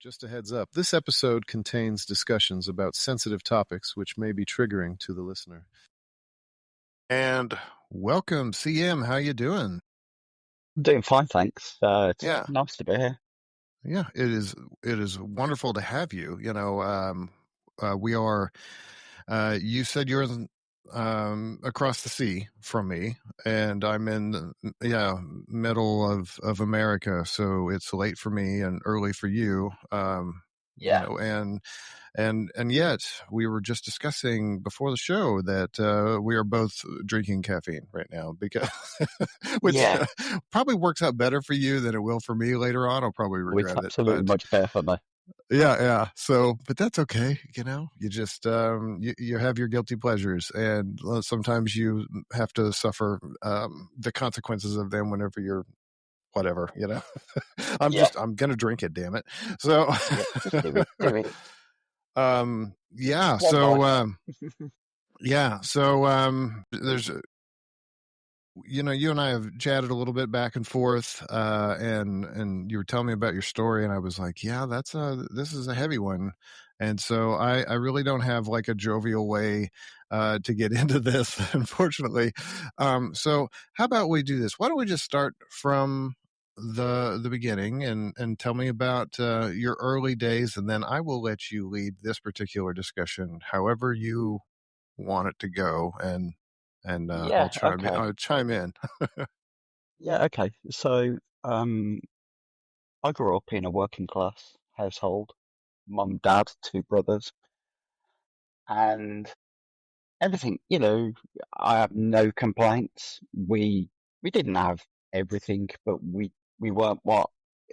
Just a heads up, this episode contains discussions about sensitive topics which may be triggering to the listener. And welcome, CM. How you doing? I'm doing fine, thanks. It's Yeah, nice to be here. yeah. It is wonderful to have you. We are. You said you're across the sea from me, and I'm in middle of America, so it's late for me and early for you. Yeah. And yet we were just discussing before the show that we are both drinking caffeine right now because which Yeah. probably works out better for you than it will for me later on. I'll probably Oh, it's regret it, absolutely but much better for me. yeah. So, but that's okay. You just you have your guilty pleasures, and sometimes you have to suffer the consequences of them whenever you're whatever. Yeah. I'm gonna drink it, damn it. So Yeah. Just do it. Do it. yeah. One life. There's you and I have chatted a little bit back and forth, and you were telling me about your story, and I was like, yeah, this is a heavy one, and so I really don't have like a jovial way to get into this, unfortunately. So how about we do this? Why don't we just start from the beginning and tell me about your early days, and then I will let you lead this particular discussion however you want it to go, and Yeah. Okay. I'll chime in. Yeah. Okay. So, I grew up in a working class household. Mum, dad, two brothers, and everything. I have no complaints. We didn't have everything, but we weren't what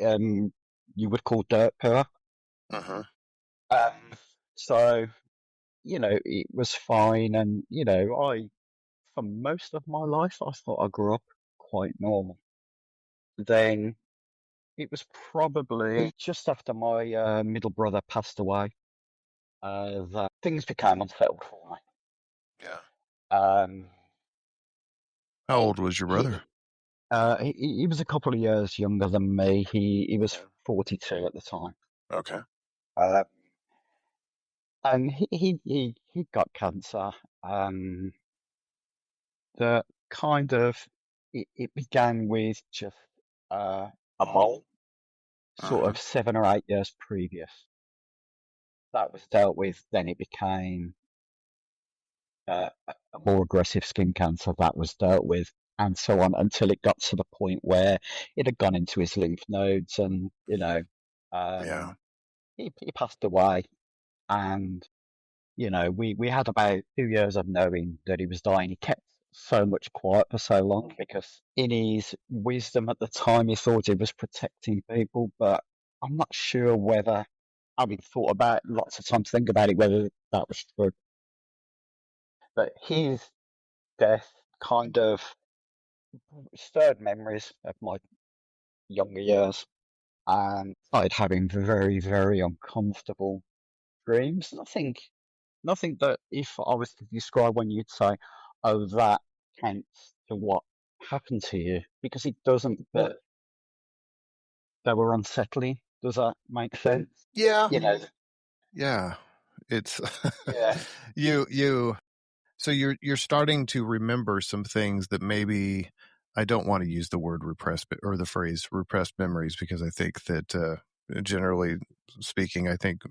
um you would call dirt poor. Uh-huh. Um, so it was fine. And, for most of my life, I thought I grew up quite normal. Then it was probably just after my middle brother passed away that things became unsettled for me. Yeah. Um, How old was your brother? he was a couple of years younger than me. He was 42 at the time. Okay. Uh, and he got cancer. Um, that kind of it began with just a mole, sort Uh-huh. of 7 or 8 years previous. That was dealt with. Then it became a more aggressive skin cancer. That was dealt with, and so on until it got to the point where it had gone into his lymph nodes, and Yeah. he passed away. And we had about 2 years of knowing that he was dying. He kept so much quiet for so long because in his wisdom at the time, he thought he was protecting people, but I'm not sure whether, having thought about lots of times, think about it, whether that was true. But his death kind of stirred memories of my younger years and started having very, very uncomfortable dreams. Nothing that if I was to describe one, you'd say, oh, that counts to what happened to you, because it doesn't, but they were unsettling. Does that make sense? Yeah. You know, Yeah. It's yeah, you so you're starting to remember some things that maybe I don't want to use the word repressed or the phrase repressed memories because I think that generally speaking, I think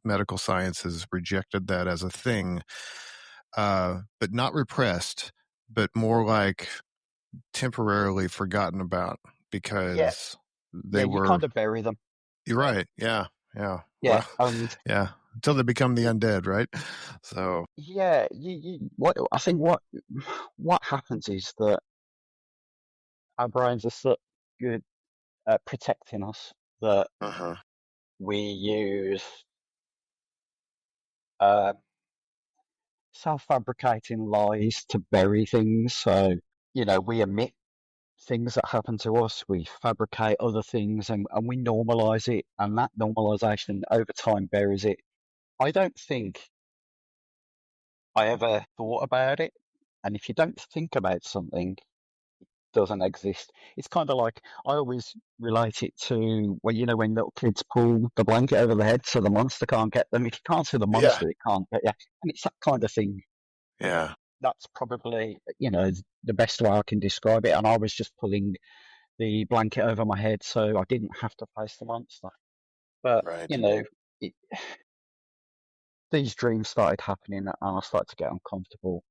medical science has rejected that as a thing, but not repressed, but more like temporarily forgotten about yeah, because yeah, they you were. kind of bury them. You're right. Yeah. Yeah. Yeah, Well, and yeah. Until they become the undead, right? So. yeah, what I think what happens is that our brains are so good at protecting us that Uh huh. we use uh, self-fabricating lies to bury things. So, we omit things that happen to us, we fabricate other things, and we normalize it, and that normalization over time buries it. I don't think I ever thought about it. And if you don't think about something, doesn't exist. It's kind of like I always relate it to when when little kids pull the blanket over their head so the monster can't get them. If you can't see the Yeah. monster, it can't get you. And it's that kind of thing. Yeah. That's probably the best way I can describe it. And I was just pulling the blanket over my head so I didn't have to face the monster. But Right. it, these dreams started happening, and I started to get uncomfortable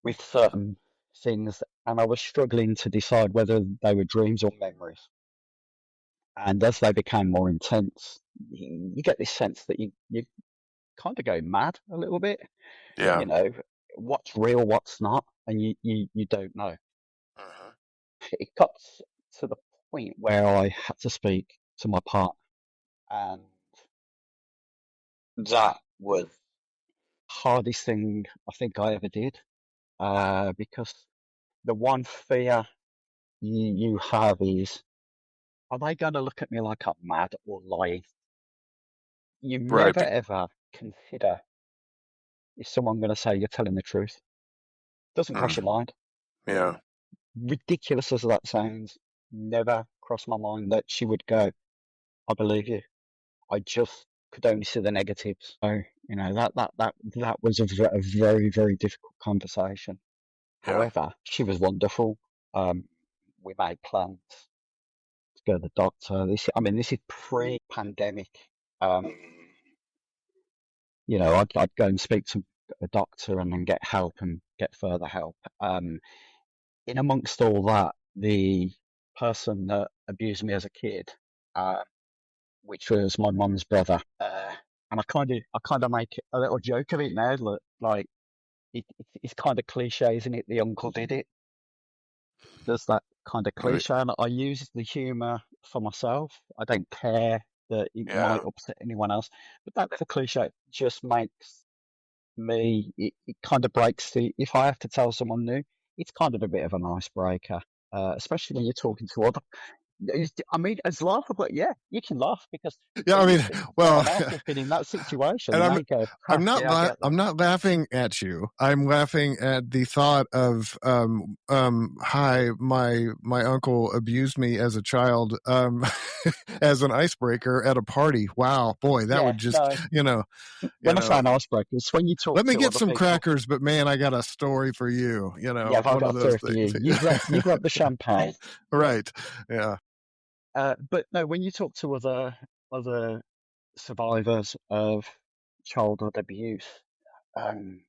with certain things, and I was struggling to decide whether they were dreams or memories. And as they became more intense, you get this sense that you kind of go mad a little bit. Yeah. You know, what's real, what's not, and you don't know. Mhm. It got to the point where I had to speak to my partner, and that was the hardest thing I think I ever did. Because the one fear you have is, are they going to look at me like I'm mad or lying? You Right. never ever consider, is someone going to say you're telling the truth? Doesn't cross Mm, your mind. yeah. Ridiculous as that sounds, never crossed my mind that she would go, I believe you. I just could only see the negatives. So, that was a very, very difficult conversation. Yeah. However, she was wonderful. We made plans to go to the doctor. This is pre-pandemic. Um, I'd go and speak to a doctor and then get help and get further help. In amongst all that, the person that abused me as a kid, uh, which was my mum's brother, and I kind of make a little joke of it now. Like it's kind of cliche, isn't it? The uncle did it. There's that kind of Right. cliche, and I use the humour for myself. I don't care that it might Yeah. upset anyone else, but that little cliche just makes me, it kind of breaks if I have to tell someone new, it's kind of a bit of an icebreaker, especially when you're talking to other. I mean, it's laughable. Yeah, you can laugh because Yeah. I when you mean, speak to someone well, else who's been in that situation and and they go, I'm "Ha, not yeah, I get that." I'm not laughing at you. I'm laughing at the thought of hi, my uncle abused me as a child as an icebreaker at a party. Wow, boy, that Yeah, would just no. you When I say know. an icebreaker, it's when you talk Let me to get other some people. crackers, but man, I got a story for you. Yeah, I've One got of a those story for you. things. You grab the champagne. Right. Yeah. But no, when you talk to other survivors of childhood abuse, um,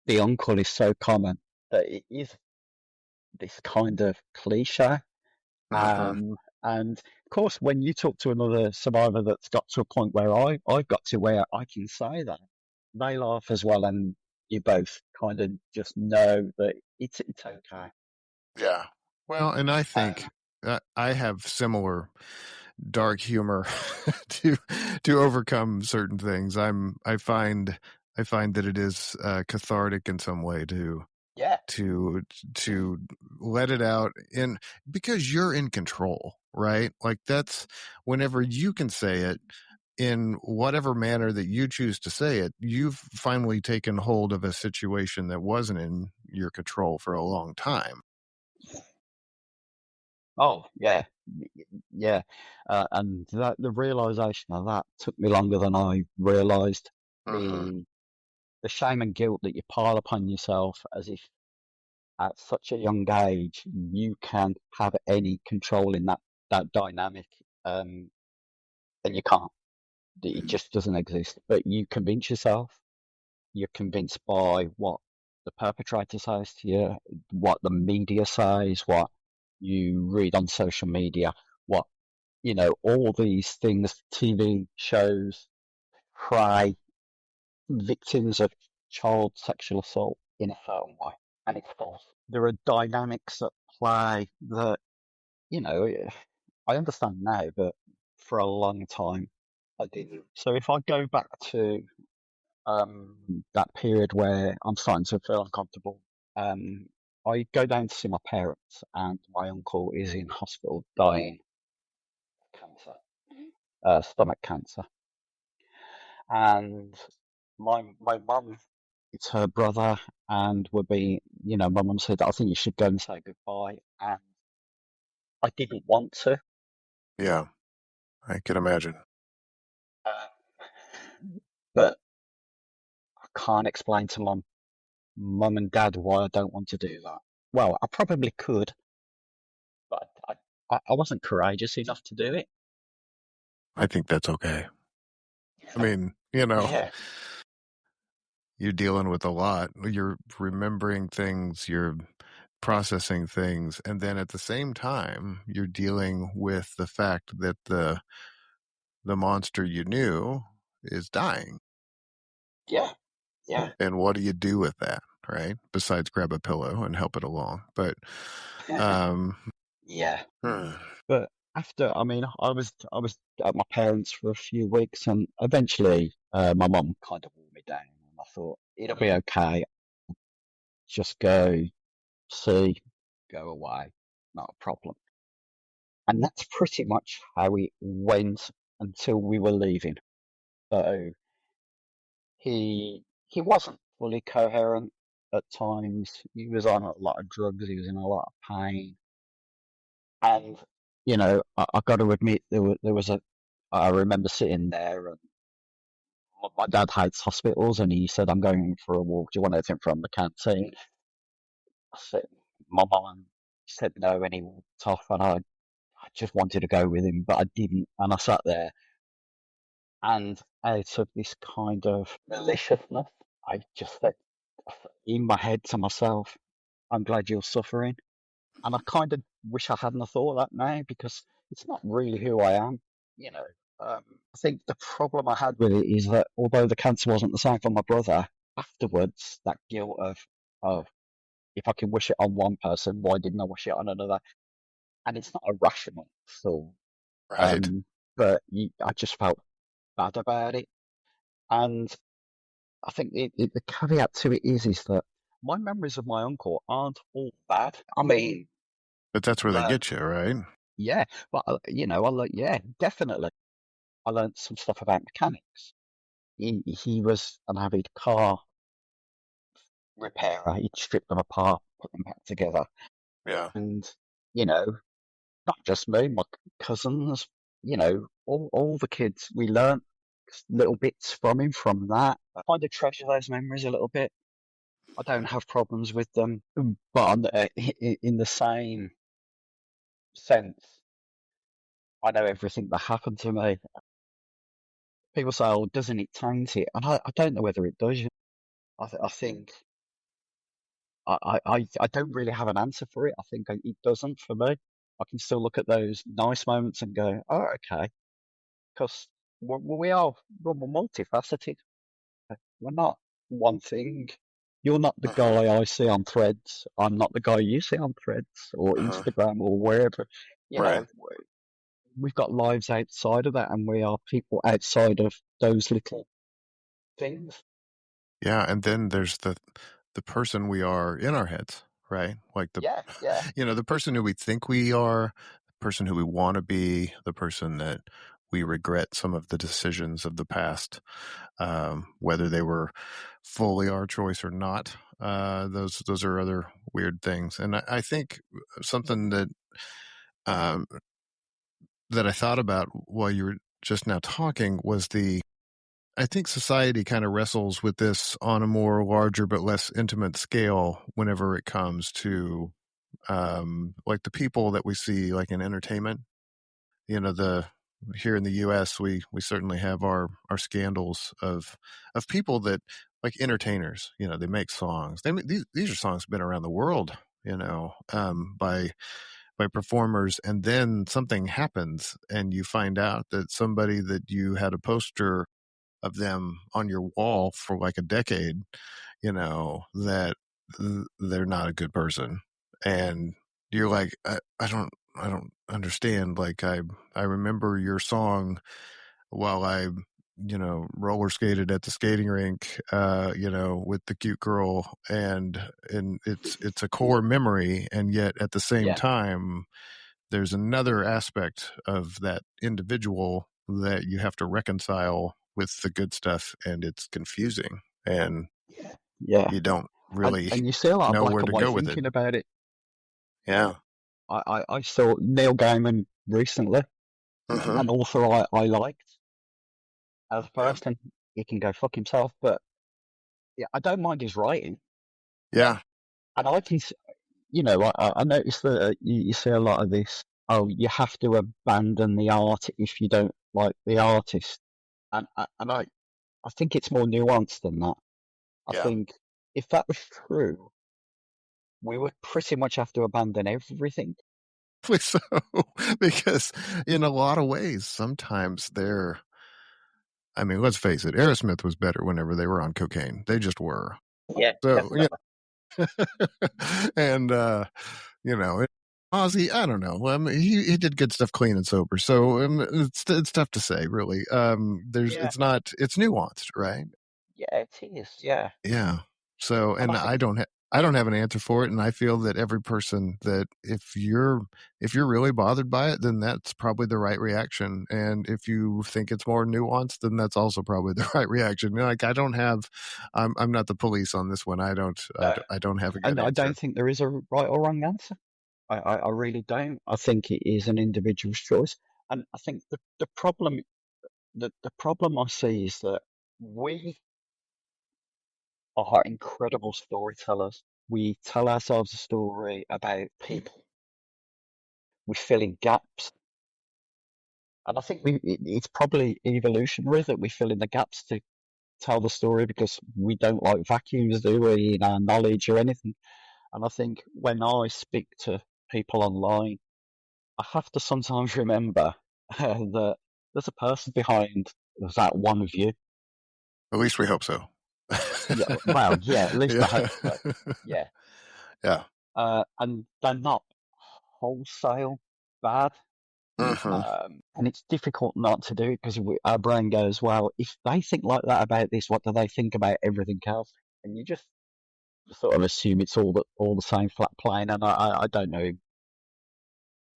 the uncle is so common that it is this kind of cliche. Uh-huh. And of course, when you talk to another survivor that's got to a point where I've got to where I can say that, they laugh as well, and you both kind of just know that it's okay. Yeah. Well, and I Um, think I have similar dark humor to overcome certain things. I find that it is cathartic in some way yeah, to to let it out in because you're in control, right? Like that's whenever you can say it in whatever manner that you choose to say it, you've finally taken hold of a situation that wasn't in your control for a long time. oh yeah, yeah, and that the realization of that took me longer than I realized. Hmm. The shame and guilt that you pile upon yourself as if at such a young age you can have any control in that dynamic, and you can't. It just doesn't exist. But you convince yourself. You're convinced by what the perpetrator says to you, what the media says, what you read on social media, what all these things, TV shows, portray victims of child sexual assault in a certain way, and it's false. There are dynamics at play that you know I understand now, but for a long time I didn't. So if I go back to that period where I'm starting to feel uncomfortable, um, I go down to see my parents, and my uncle is in hospital dying of cancer, stomach cancer, and my mum. it's her brother, and my mum said, I think you should go and say goodbye. And I didn't want to. Yeah, I can imagine. But I can't explain to mum and dad why I don't want to do that. Well, I probably could, but I wasn't courageous enough to do it. I think that's okay. I mean, Yeah, you're dealing with a lot. You're remembering things, you're processing things, and then at the same time, you're dealing with the fact that the monster you knew is dying. yeah, yeah, And what do you do with that, right? Besides grab a pillow and help it along. But um yeah. hmm, But after, I was at my parents for a few weeks, and eventually, my mum kind of wore me down, and I thought it'll be okay. Just go see, go away, not a problem. And that's pretty much how it went until we were leaving. So he wasn't fully coherent at times. He was on a lot of drugs. He was in a lot of pain. And I got to admit, I remember sitting there, and my dad hates hospitals, and he said, "I'm going for a walk. Do you want anything from the canteen?" I said, "My mum said no," and he walked off, and I just wanted to go with him, but I didn't. And I sat there, and out of this kind of maliciousness, I just said in my head to myself, "I'm glad you're suffering." And I kind of wish I hadn't have thought that now, because it's not really who I am. You know, I think the problem I had with it is that although the cancer wasn't the same for my brother, afterwards, that guilt of if I can wish it on one person, why didn't I wish it on another? And it's not a rational thought, right. um, but I just felt bad about it. And I think the caveat to it is that my memories of my uncle aren't all bad. I mean, But that's where they learn, get you, right? yeah, but I learned, yeah, definitely. I learned some stuff about mechanics. He was an avid car repairer. He'd strip them apart, put them back together. Yeah. And, you know, not just me, my cousins, all the kids, we learnt little bits from him from that. I kind of treasure those memories a little bit. I don't have problems with them, but in the same sense, I know everything that happened to me. People say, "Oh, doesn't it taint it?" And I don't know whether it does. I think I don't really have an answer for it. I think it doesn't for me. I can still look at those nice moments and go, "Oh, okay," because we're multifaceted. We're not one thing. You're not the Uh-huh. guy I see on Threads. I'm not the guy you see on Threads or Uh-huh. Instagram or wherever. You Right. know, we've got lives outside of that, and we are people outside of those little things. Yeah, and then there's the person we are in our heads, right? Like Yeah, yeah, the person who we think we are, the person who we want to be, the person that we regret some of the decisions of the past, whether they were fully our choice or not. Those are other weird things, and I think something um, that I thought about while you were just now talking was I think society kind of wrestles with this on a more larger but less intimate scale whenever it comes to like the people that we see like in entertainment. The here in the US we certainly have our scandals of people that like entertainers, they make songs. These are songs that have been around the world, by performers, and then something happens and you find out that somebody that you had a poster of them on your wall for like a decade, that they're not a good person. And you're like, I don't understand. Like I remember your song while I, roller skated at the skating rink, with the cute girl, and it's a core memory. And yet at the same yeah, time, there's another aspect of that individual that you have to reconcile with the good stuff, and it's confusing. And yeah. yeah. you don't And really and you see a lot of know black where and to white go with it. thinking about it. Yeah. I saw Neil Gaiman recently, Hmm. an author I liked as a Yeah. person. He can go fuck himself, but yeah, I don't mind his writing, Yeah. and I can, I noticed that you see a lot of this. Oh, you have to abandon the art if you don't like the artist, and I think it's more nuanced than that. I Yeah. think if that was true, we would pretty much have to abandon everything. So, because in a lot of ways, sometimes they're, I mean, let's face it, Aerosmith was better whenever they were on cocaine. They just were. Yeah, So, yeah. definitely. And, Ozzy, I don't know. I mean, he did good stuff clean and sober. So it's tough to say, really. Yeah, It's nuanced, right? yeah, it is. Yeah, Yeah. So, and and I think I don't have an answer for it, and I feel that every person that if you're really bothered by it, then that's probably the right reaction, and if you think it's more nuanced, then that's also probably the right reaction. Like I don't have, I'm not the police on this one. no, I don't have a good and I don't answer. think there is a right or wrong answer. I really don't. I think it is an individual's choice, and I think the problem I see is that we are incredible storytellers. We tell ourselves a story about people. We fill in gaps, and I think it's probably evolutionary that we fill in the gaps to tell the story because we don't like vacuums, do we, in our knowledge or anything. And I think when I speak to people online, I have to sometimes remember that there's a person behind that one view. At least we hope so. Yeah, well, yeah, at least I Yeah. hope so. Yeah, Yeah. and they're not wholesale bad. Hmm. And it's difficult not to do it because our brain goes, well, if they think like that about this, what do they think about everything else? And you just sort of assume it's all the same flat plane. And I don't know.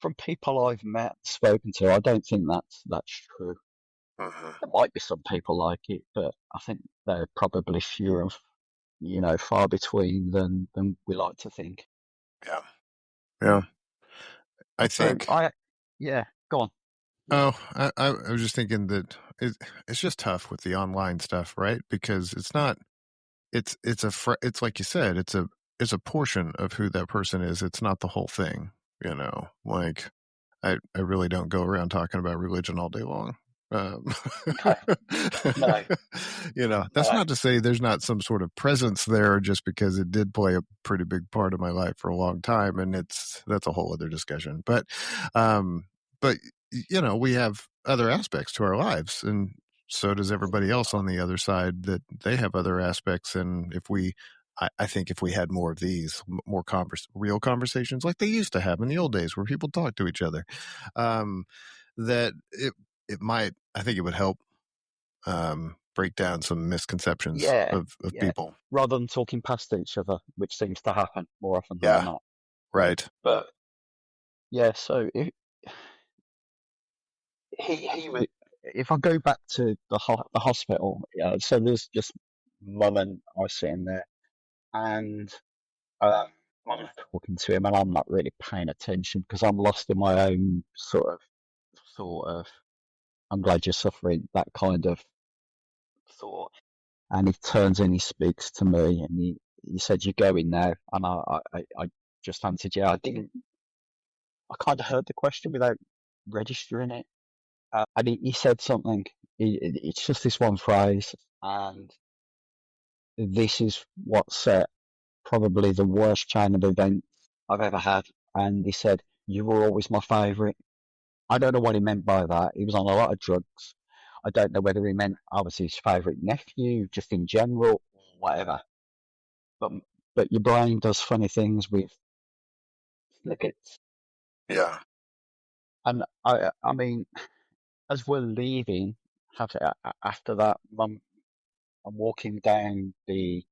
From people I've met, spoken to, I don't think that's true. Hmm. There might be some people like it, but I think they're probably fewer and far between than we like to think. Yeah. Yeah. I So think. yeah, go on. Oh, I was just thinking that it's just tough with the online stuff, right? Because it's not. It's like you said. It's a portion of who that person is. It's not the whole thing. Like I really don't go around talking about religion all day long. Um, No, no, that's no. not to say there's not some sort of presence there, just because it did play a pretty big part of my life for a long time, and that's a whole other discussion. Um, but we have other aspects to our lives, and so does everybody else on the other side. That they have other aspects, and I think if we had more of these, more real conversations like they used to have in the old days, where people talk to each other, um, that it might, I think it would help break down some misconceptions Yeah, of yeah. people. Rather than talking past each other, which seems to happen more often than Yeah, not. right. But yeah, so if I go back to the hospital, yeah, so there's just mum and I sitting there, and um, I'm talking to him, and I'm not really paying attention because I'm lost in my own sort of. I'm glad you're suffering that kind of thought. And he turns and he speaks to me, and he said, "You're going now," and I just answered, "Yeah." I didn't. I kind of heard the question without registering it. And he said something. It's just this one phrase, and this is what set probably the worst chain of events I've ever had. And he said, "You were always my favourite." I don't know what he meant by that. He was on a lot of drugs. I don't know whether he meant obviously his favourite nephew, just in general, or whatever. But but your brain does funny things with snippets. Yeah, And I mean, as we're leaving, after that, I'm walking down the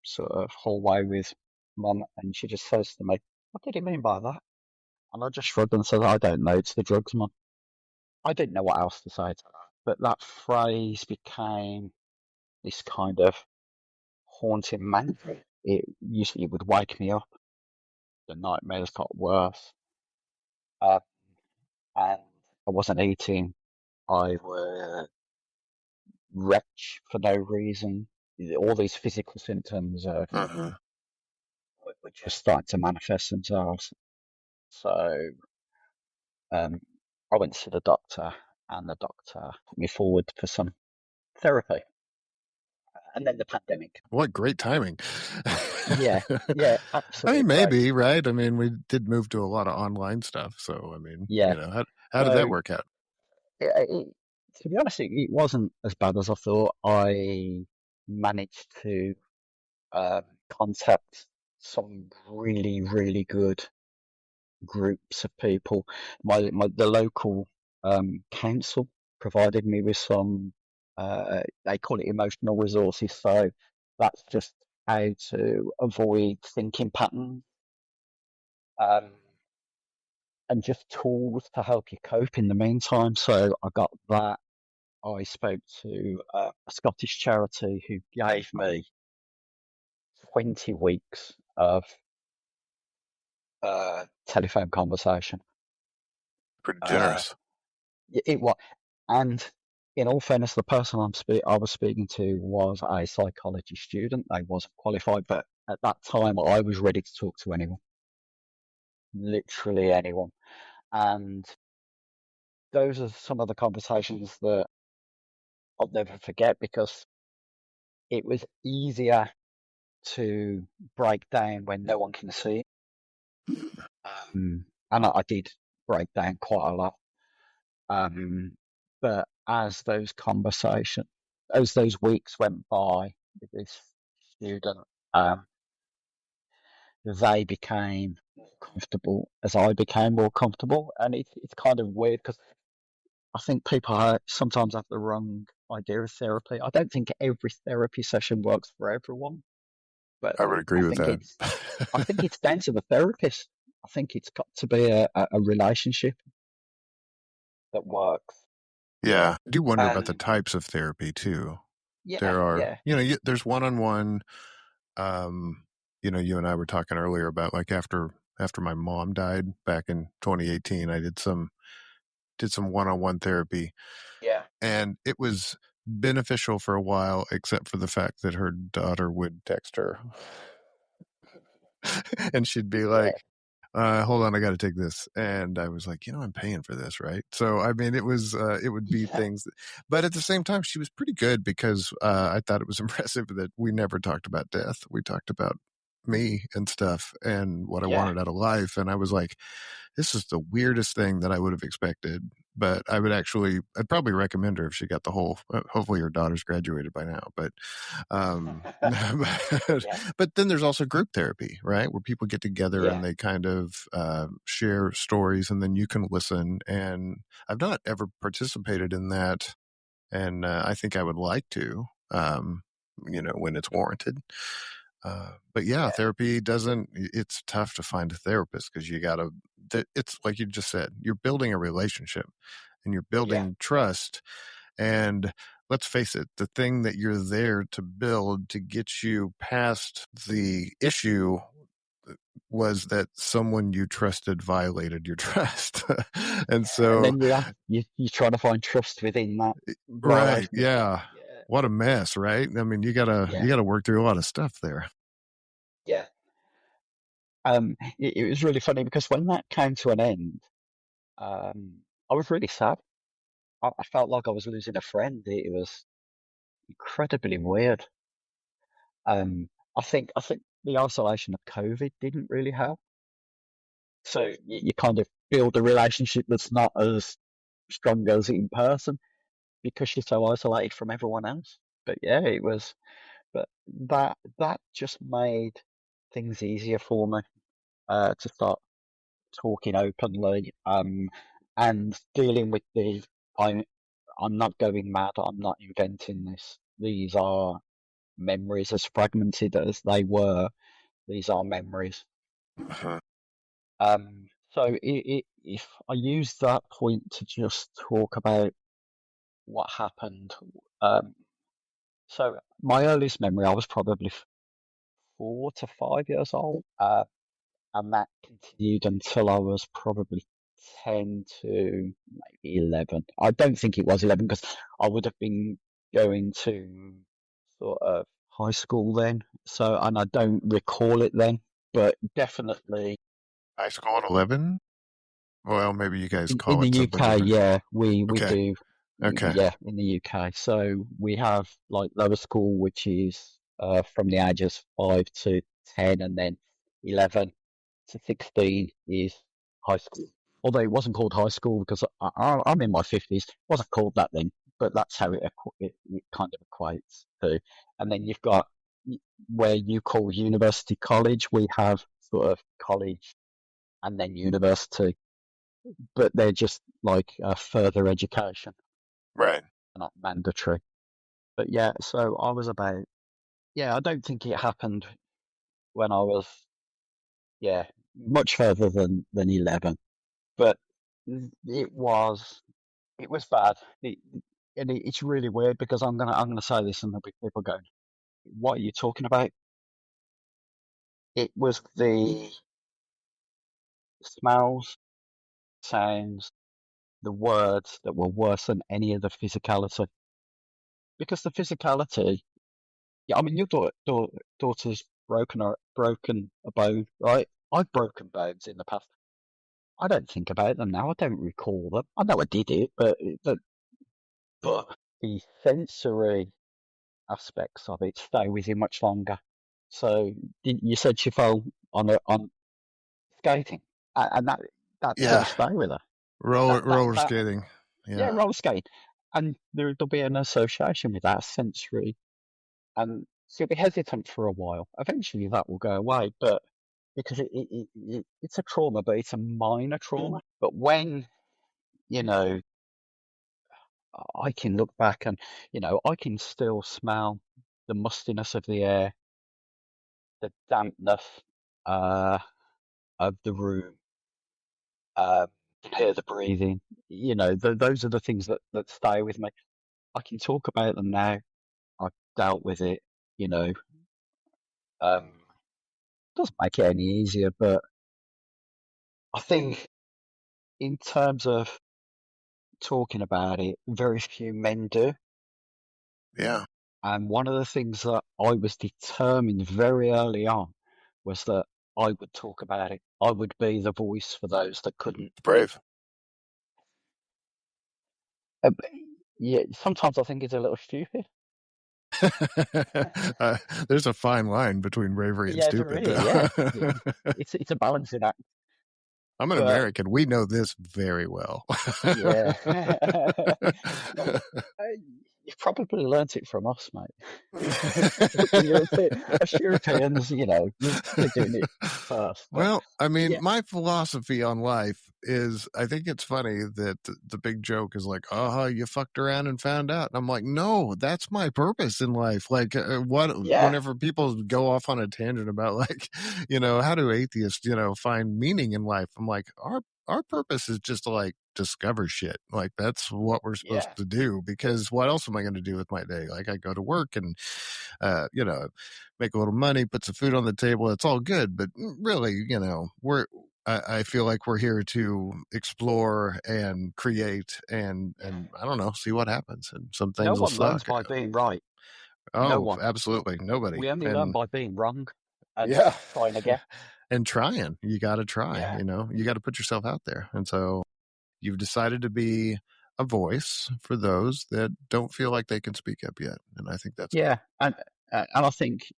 sort of hallway with mum, and she just says to me, "What did he mean by that?" And I just shrugged and said, "I don't know. It's the drugs, mum." I didn't know what else to say to that. But that phrase became this kind of haunting memory. It usually would wake me up. The nightmares got worse. Uh, and I wasn't eating. I was wretch for no reason. All these physical symptoms Uh-huh. were just starting to manifest themselves. So um, I went to the doctor, and the doctor put me forward for some therapy. And then the pandemic. What great timing. Yeah, yeah, I mean, absolute great. maybe, right? I mean, we did move to a lot of online stuff. So, I mean, Yeah. how did that So work out? to be honest, it wasn't as bad as I thought. I managed to contact some really, really good groups of people. The local council provided me with some. They call it emotional resources. So that's just how to avoid thinking patterns, um, and just tools to help you cope in the meantime. So I got that. I spoke to a Scottish charity who gave me 20 weeks of telephone conversation. Pretty Uh, generous. it was, and in all fairness, the person I was speaking to was a psychology student. They wasn't qualified, but at that time, I was ready to talk to anyone, literally anyone. And those are some of the conversations that I'll never forget because it was easier to break down when no one can see it. And I did break down quite a lot. Um, but as those weeks went by with this student, um, they became more comfortable as I became more comfortable. And it's kind of weird because I think people sometimes have the wrong idea of therapy. I don't think every therapy session works for everyone, but I would I agree with think that. it's I think it's down to the therapist. I think it's got to be a relationship that works. Yeah. I do wonder about the And types of therapy too. yeah, There are, yeah, there's one-on-one. Um, you and I were talking earlier about like after my mom died back in 2018, I did some one-on-one therapy, yeah, and it was beneficial for a while, except for the fact that her daughter would text her, and she'd be yeah, like, hold on, I got to take this. And I was like, I'm paying for this, right? So, I mean, it would be yeah, things, but at the same time, she was pretty good because I thought it was impressive that we never talked about death. We talked about me and stuff and what I yeah, wanted out of life. And I was like, this is the weirdest thing that I would have expected. But I'd probably recommend her if she got the whole, hopefully her daughter's graduated by now. But but, yeah, but then there's also group therapy, right? Where people get together and yeah, they kind of share stories and then you can listen. And I've not ever participated in that. And I think I would like to, when it's warranted. But yeah, yeah, therapy it's tough to find a therapist because it's like you just said, you're building a relationship and you're yeah, building trust. And let's face it, the thing that you're there to build to get you past the issue was that someone you trusted violated your trust. And yeah. And so, then you're trying to find trust within that right. violation as well. Yeah. Yeah, What a mess, right? I mean, you yeah, gotta work through a lot of stuff there. yeah. It was really funny because when that came to an end, I was really sad. I felt like I was losing a friend. It was incredibly weird. I think the isolation of COVID didn't really help. So you kind of build a relationship that's not as strong as in person because you're so isolated from everyone else. But yeah, it was. But that just made things easier for me to start talking openly, and dealing with the I'm I'm not going mad. I'm not inventing this. These are memories, as fragmented as they were. These are memories. Uh-huh. So if I use that point to just talk about what happened, um, so my earliest memory, I was probably 4 to 5 years old. And that continued until I was probably 10 to maybe 11. I don't think it was 11 because I would have been going to sort of high school then. So, and I don't recall it then, but definitely High school at 11? Well, maybe you guys in call the it something UK, different. yeah, we Okay. do. Okay. Yeah, in the UK. So we have like lower school, which is from the ages 5 to 10, and then 11 to 16 is high school. Although it wasn't called high school because I'm in my 50s. It wasn't called that then, but that's how it kind of equates to. And then you've got where you call university college, we have sort of college and then university, but they're just like further education, Right. not mandatory. But yeah, so I was about, yeah, I don't think it happened when I was, yeah, much further than 11. But it was it was bad. It's really weird because I'm gonna say this and there'll be people going, "What are you talking about?" It was the smells, sounds, the words that were worse than any of the physicality. Because the physicality, yeah, I mean, your daughter's broken a bone, right? I've broken bones in the past. I don't think about them now. I don't recall them. I know I did it, but the sensory aspects of it stay with you much longer. So you said she fell on skating, and that Yeah. does stay with her. Roller That skating. yeah, Yeah. roller skate, and there'll be an association with that sensory, and she'll be hesitant for a while. Eventually, that will go away, but because it's a trauma, but it's a minor trauma. But when you know, I can look back and I can still smell the mustiness of the air, the dampness uh, of the room, uh, hear the breathing. Those are the things that stay with me. I can talk about them now. I've dealt with it. You know, doesn't make it any easier, but I think in terms of talking about it, very few men do. Yeah. And one of the things that I was determined very early on was that I would talk about it. I would be the voice for those that couldn't. It's brave. But yeah, sometimes I think it's a little stupid. uh, there's a fine line between bravery and Yeah, there stupid, really, yeah. though. It's a balancing act. I'm an But American. We know this very well. yeah, well, uh, you probably learnt it from us, mate. The us Europeans, we're doing it first. But Well, I mean, yeah, my philosophy on life is I think it's funny that the big joke is like, oh, you fucked around and found out. And I'm like, no, that's my purpose in life. Like, yeah, whenever people go off on a tangent about, like, how do atheists, find meaning in life? I'm like, our purpose is just to like discover shit. Like that's what we're supposed yeah, to do because what else am I going to do with my day? Like I go to work and make a little money, put some food on the table. It's all good, but really, I feel like we're here to explore and create and I don't know, see what happens. And some no things will one learns suck. by being right. No Oh, one. absolutely, nobody. We only learn And by being wrong and yeah, trying again. and trying. You got to try. Yeah, You got to put yourself out there. And so you've decided to be a voice for those that don't feel like they can speak up yet, and I think that's cool. yeah, and I think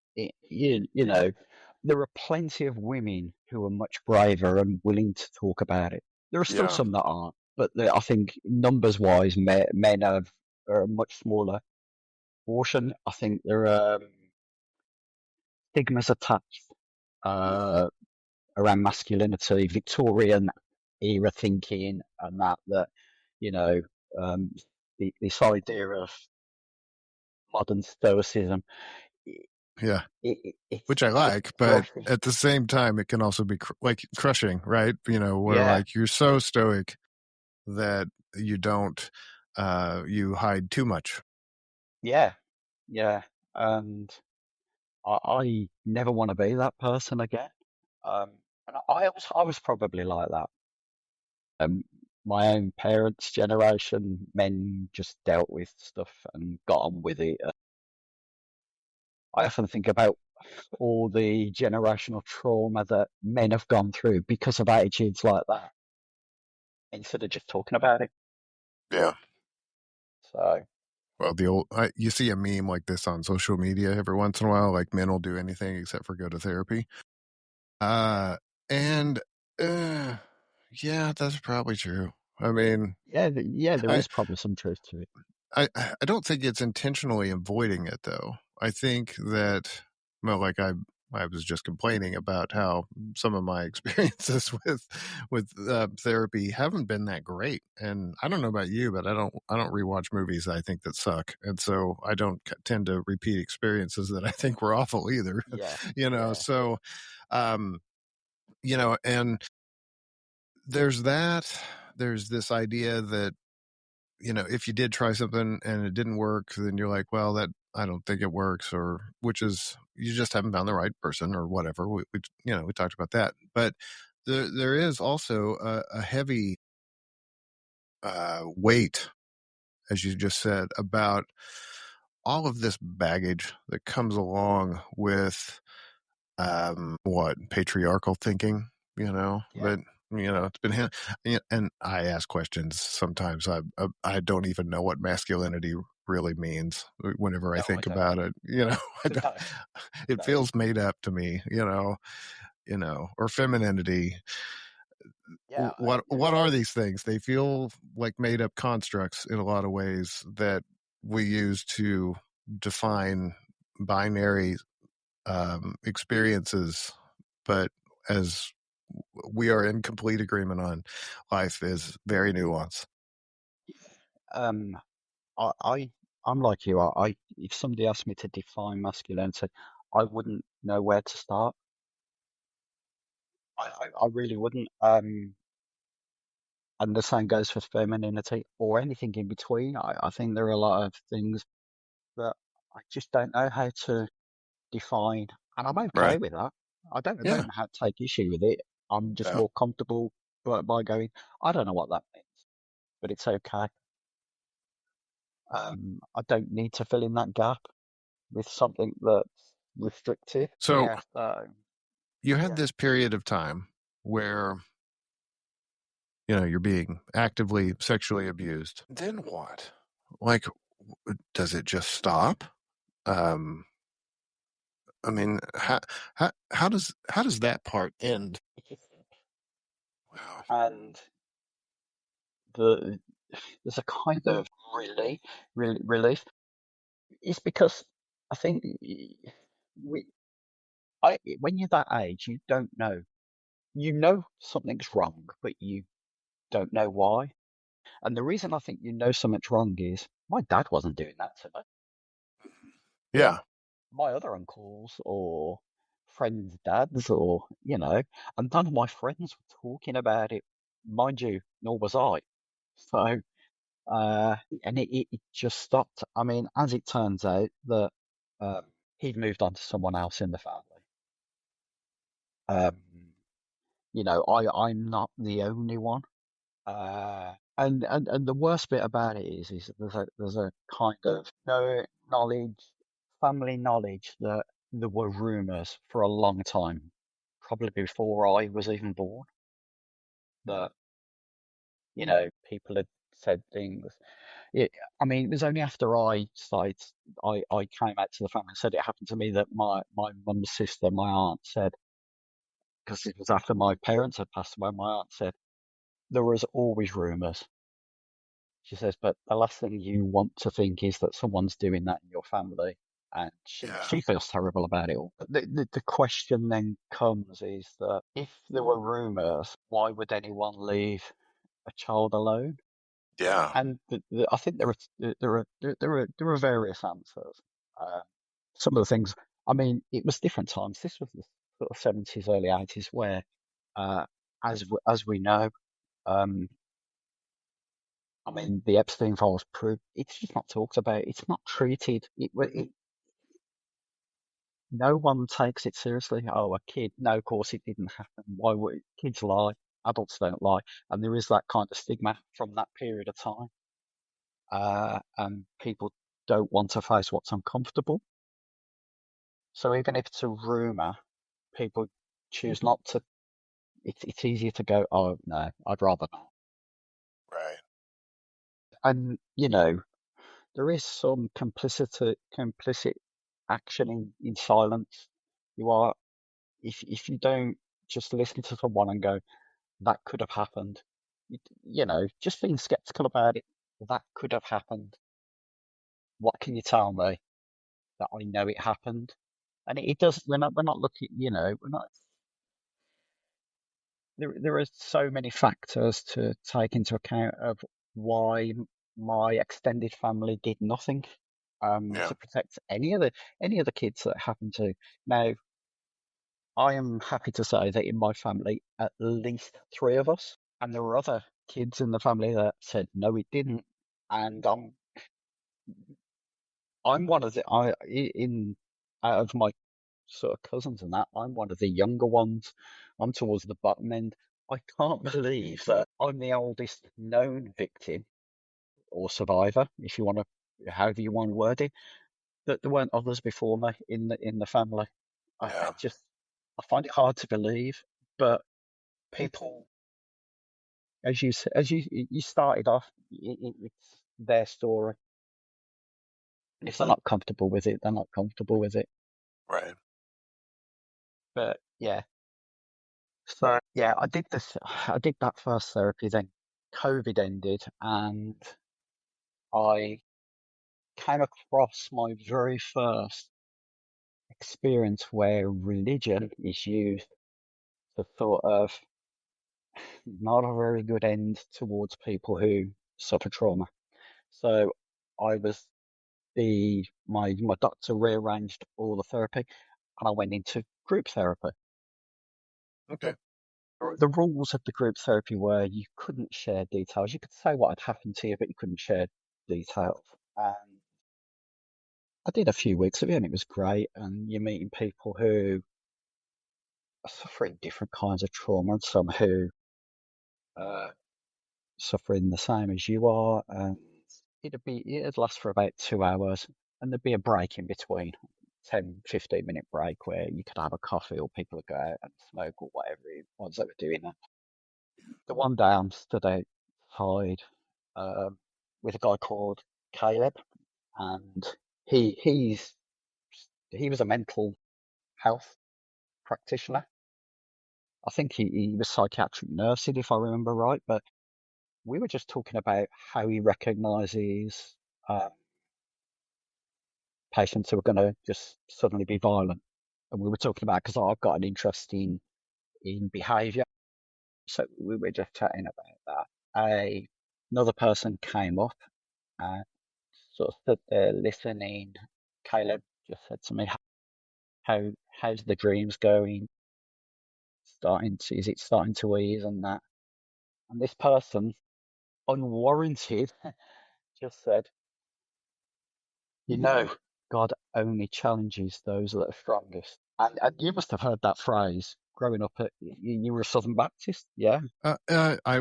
there are plenty of women who are much braver and willing to talk about it. There are still Yeah, some that aren't, but I think numbers wise, men are a much smaller portion. I think there are stigmas attached uh, around masculinity, Victorian era thinking, and that you know um, this idea of modern stoicism. It, yeah. it's Which I quite like, but crushing. at the same time, it can also be like crushing, right? Where Yeah, like you're so stoic that you don't, you hide too much. yeah, yeah, and I never want to be that person again. Um, and I was probably like that. Um, my own parents' generation, men just dealt with stuff and got on with it. I often think about all the generational trauma that men have gone through because of attitudes like that, instead of just talking about it. Yeah. So Well, you see a meme like this on social media every once in a while, like men will do anything except for go to therapy. Uh, and uh, yeah, that's probably true. I mean, yeah, yeah, there I, is probably some truth to it. I don't think it's intentionally avoiding it though. I think that, well, like I was just complaining about how some of my experiences with therapy haven't been that great, and I don't know about you, but I don't rewatch movies I think that suck, and so I don't tend to repeat experiences that I think were awful either, Yeah, you know. yeah, So, um, and there's that. There's this idea that if you did try something and it didn't work, then you're like, well, that I don't think it works, or which is you just haven't found the right person or whatever. We talked about that, but there is also a heavy weight, as you just said, about all of this baggage that comes along with what patriarchal thinking, yeah. but it's been and I ask questions sometimes. I don't even know what masculinity really means whenever I No, I think don't. about it. I don't, No, it no. feels made up to me. Or femininity. Yeah, What are these things? They feel like made up constructs in a lot of ways that we use to define binary experiences, but as we are in complete agreement on, life is very nuanced. um, I I'm like you. I if somebody asked me to define masculinity, I wouldn't know where to start. I really wouldn't. And the same goes for femininity or anything in between. I think there are a lot of things that I just don't know how to define, and I'm okay Right. with that. I Yeah. don't have to take issue with it. I'm just Yeah. more comfortable by going, I don't know what that means, but it's okay. I don't need to fill in that gap with something that's restrictive. So Yeah, so you had yeah, this period of time where you're being actively sexually abused. Then what? Like, does it just stop? Um, I mean, how does that part end? Wow. and the there's a kind of relief. It's because I think we, when you're that age, you don't know. You know something's wrong, but you don't know why. And the reason I think you know something's wrong is my dad wasn't doing that to me. Yeah. My other uncles or friends' dads, or and none of my friends were talking about it, mind you, nor was I. So, and it just stopped. I mean, as it turns out, that he'd moved on to someone else in the family. Um, I'm not the only one. And the worst bit about it is that there's a kind of no knowledge, family knowledge, that there were rumours for a long time, probably before I was even born, that people had said things. It, I mean, it was only after I came out to the family and said it happened to me, that my mum's sister, my aunt, said, because it was after my parents had passed away, my aunt said there was always rumours. She says, but the last thing you want to think is that someone's doing that in your family. And Yeah. she feels terrible about it all. But the question then comes is that if there were rumours, why would anyone leave a child alone? Yeah. And I think there are various answers. Uh, some of the things, I mean, it was different times. This was the sort of 70s, early 80s, where, uh, as we know, um, I mean, the Epstein files prove it's just not talked about. It's not treated. no one takes it seriously. Oh, a kid. No, of course it didn't happen. Why would kids lie? Adults don't lie. And there is that kind of stigma from that period of time. And people don't want to face what's uncomfortable. So even if it's a rumor, people choose not to. It's easier to go, oh no, I'd rather not. Right. And there is some complicit action in silence. You are if you don't just listen to someone and go, that could have happened. Just being skeptical about it. That could have happened. What can you tell me that I know it happened? And it does. We're not looking. We're not. There are so many factors to take into account of why my extended family did nothing Yeah. to protect any of the kids that happen to. Now, I am happy to say that in my family, at least three of us, and there were other kids in the family that said no, it didn't. And I'm one of the I in out of my sort of cousins and that, I'm one of the younger ones. I'm towards the bottom end. I can't believe that I'm the oldest known victim or survivor, if you want to, however you want to word it, that there weren't others before me in the family. I Yeah. just I find it hard to believe, but people, as you started off, it's their story. And if they're not comfortable with it, they're not comfortable with it. Right. But yeah, so yeah, I did this. I did that first therapy. Then COVID ended, and I came across my very first experience where religion is used to sort of not a very good end towards people who suffer trauma. So I was my doctor rearranged all the therapy, and I went into group therapy. Okay. The rules of the group therapy were you couldn't share details. You could say what had happened to you, but you couldn't share details. And I did a few weeks of it, and it was great. And you're meeting people who are suffering different kinds of trauma, and some who uh, suffering the same as you are. And it'd last for about 2 hours, and there'd be a break in between, 10-15 minute break where you could have a coffee or people would go out and smoke or whatever it was they were doing. The one day I'm stood outside um, with a guy called Caleb, and he he's he was a mental health practitioner. I think he was psychiatric nursing, if I remember right. But we were just talking about how he recognises um, patients who are going to just suddenly be violent, and we were talking about because I've got an interest in behaviour, so we were just chatting about that. Another person came up and sort of stood there listening. Caleb just said to me, how's the dreams going? Is it starting to ease and that? And this person, unwarranted, just said, you know, God only challenges those that are strongest. And you must have heard that phrase growing up. You were a Southern Baptist, yeah,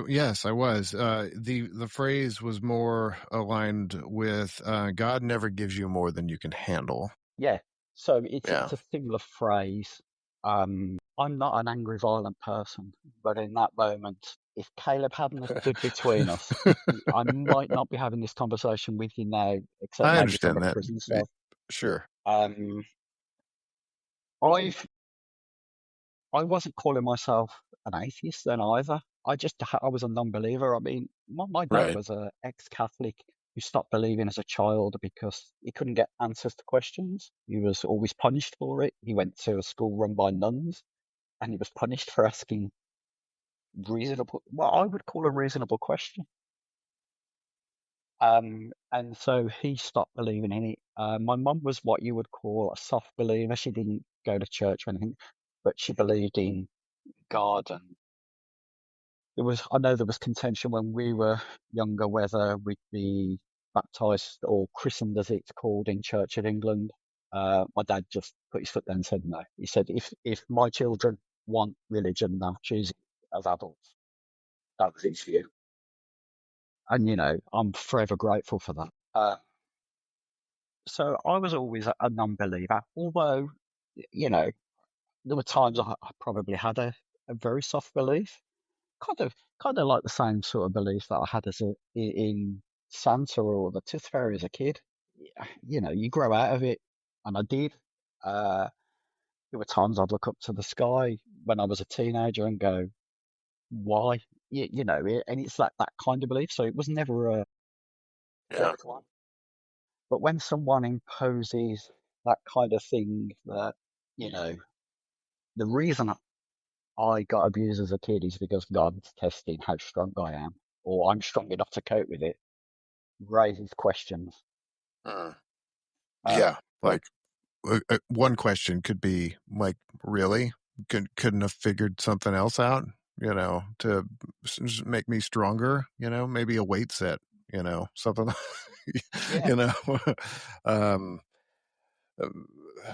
Yes, I was. The phrase was more aligned with God never gives you more than you can handle. yeah. So it's Yeah. it's a similar phrase. I'm not an angry, violent person, but in that moment, if Caleb hadn't have stood between us, I might not be having this conversation with you now, except I maybe from understand a that. prison cell. Sure. Um, I've I wasn't calling myself an atheist then either. I was a non-believer. I mean, my dad Right. was a ex-Catholic who stopped believing as a child because he couldn't get answers to questions. He was always punished for it. He went to a school run by nuns, and he was punished for asking what I would call a reasonable question. And so he stopped believing in it. My mum was what you would call a soft believer. She didn't go to church or anything, but she believed in God. And I know there was contention when we were younger whether we'd be baptized or christened, as it's called in Church of England. My dad just put his foot down and said no. He said, if my children want religion, they'll choose it as adults. That was his view. And, I'm forever grateful for that. So I was always a non-believer, although, you know, there were times I probably had a very soft belief, kind of, kind of like the same sort of belief that I had in Santa or the Tooth Fairy as a kid. You grow out of it, and I did. Uh, there were times I'd look up to the sky when I was a teenager and go, "Why?" And it's that kind of belief. So it was never a Yeah. fixed one. But when someone imposes that kind of thing, that you know, the reason I got abused as a kid is because God's testing how strong I am, or I'm strong enough to cope with it, raises questions. Mm. Uh, Yeah. but Like one question could be like, really? Couldn't have figured something else out, to make me stronger, maybe a weight set, something, yeah, you know, um, uh,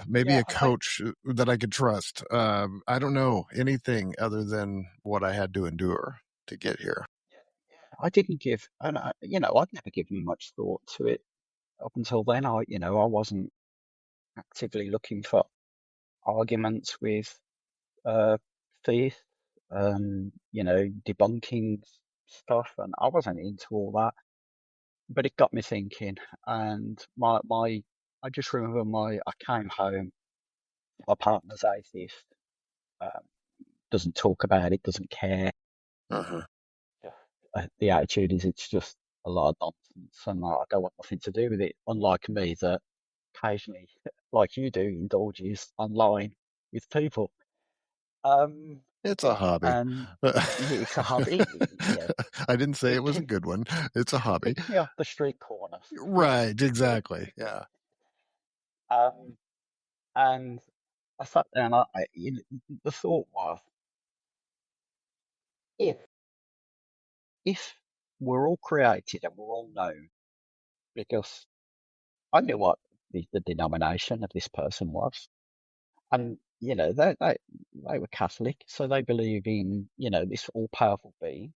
maybe yeah, a coach that I could trust. I don't know anything other than what I had to endure to get here. I didn't give, and I'd never given much thought to it up until then. I wasn't actively looking for arguments with uh, faith, debunking stuff, and I wasn't into all that. But it got me thinking, and I just remember I came home. My partner's atheist, um, doesn't talk about it, doesn't care. Uh-huh. Yeah. The attitude is it's just a lot of nonsense, and I don't want nothing to do with it. Unlike me, that occasionally, like you do, indulges online with people. Um, It's a hobby. and yeah, it's a hobby. Yeah, I didn't say it was a keep good one. It's a hobby. keeps me off the street corners. Right, exactly. Yeah. Um, and I sat there and the thought was, if if we're all created and we're all known, because I knew what the denomination of this person was, and they were Catholic, so they believe in this all powerful being.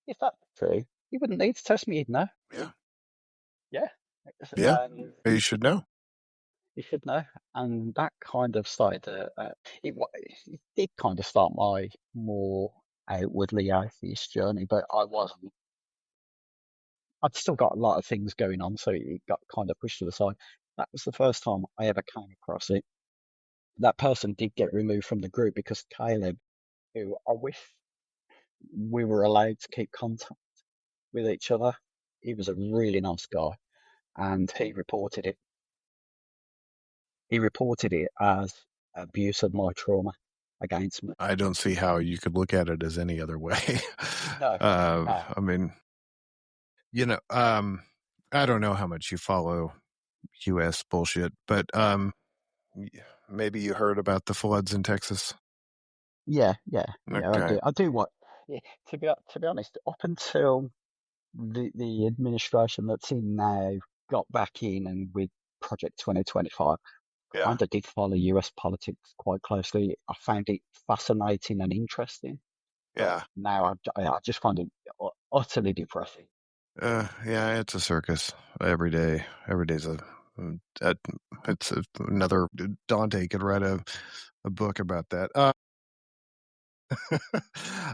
If that's true, you wouldn't need to test me, you'd know. Yeah. Yeah, Yeah. and You should know. you should know. And that kind of started it did kind of start my more outwardly atheist journey, but I'd still got a lot of things going on, so it got kind of pushed to the side. That was the first time I ever came across it. That person did get removed from the group because Caleb, who I wish we were allowed to keep contact with each other, he was a really nice guy, and he reported it. He reported it as abuse of my trauma against me. I don't see how you could look at it as any other way. No, no, I mean, you know, um, I don't know how much you follow U.S. bullshit, but maybe you heard about the floods in Texas. yeah, yeah, yeah. I Okay. do. I do what. Yeah, to be honest, up until the administration that's in now got back in and with Project 2025, Yeah. kind of did follow US politics quite closely. I found it fascinating and interesting, but Yeah. now I just find it utterly depressing. Yeah, it's a circus every day. Every day's a it's another Dante could write a book about that.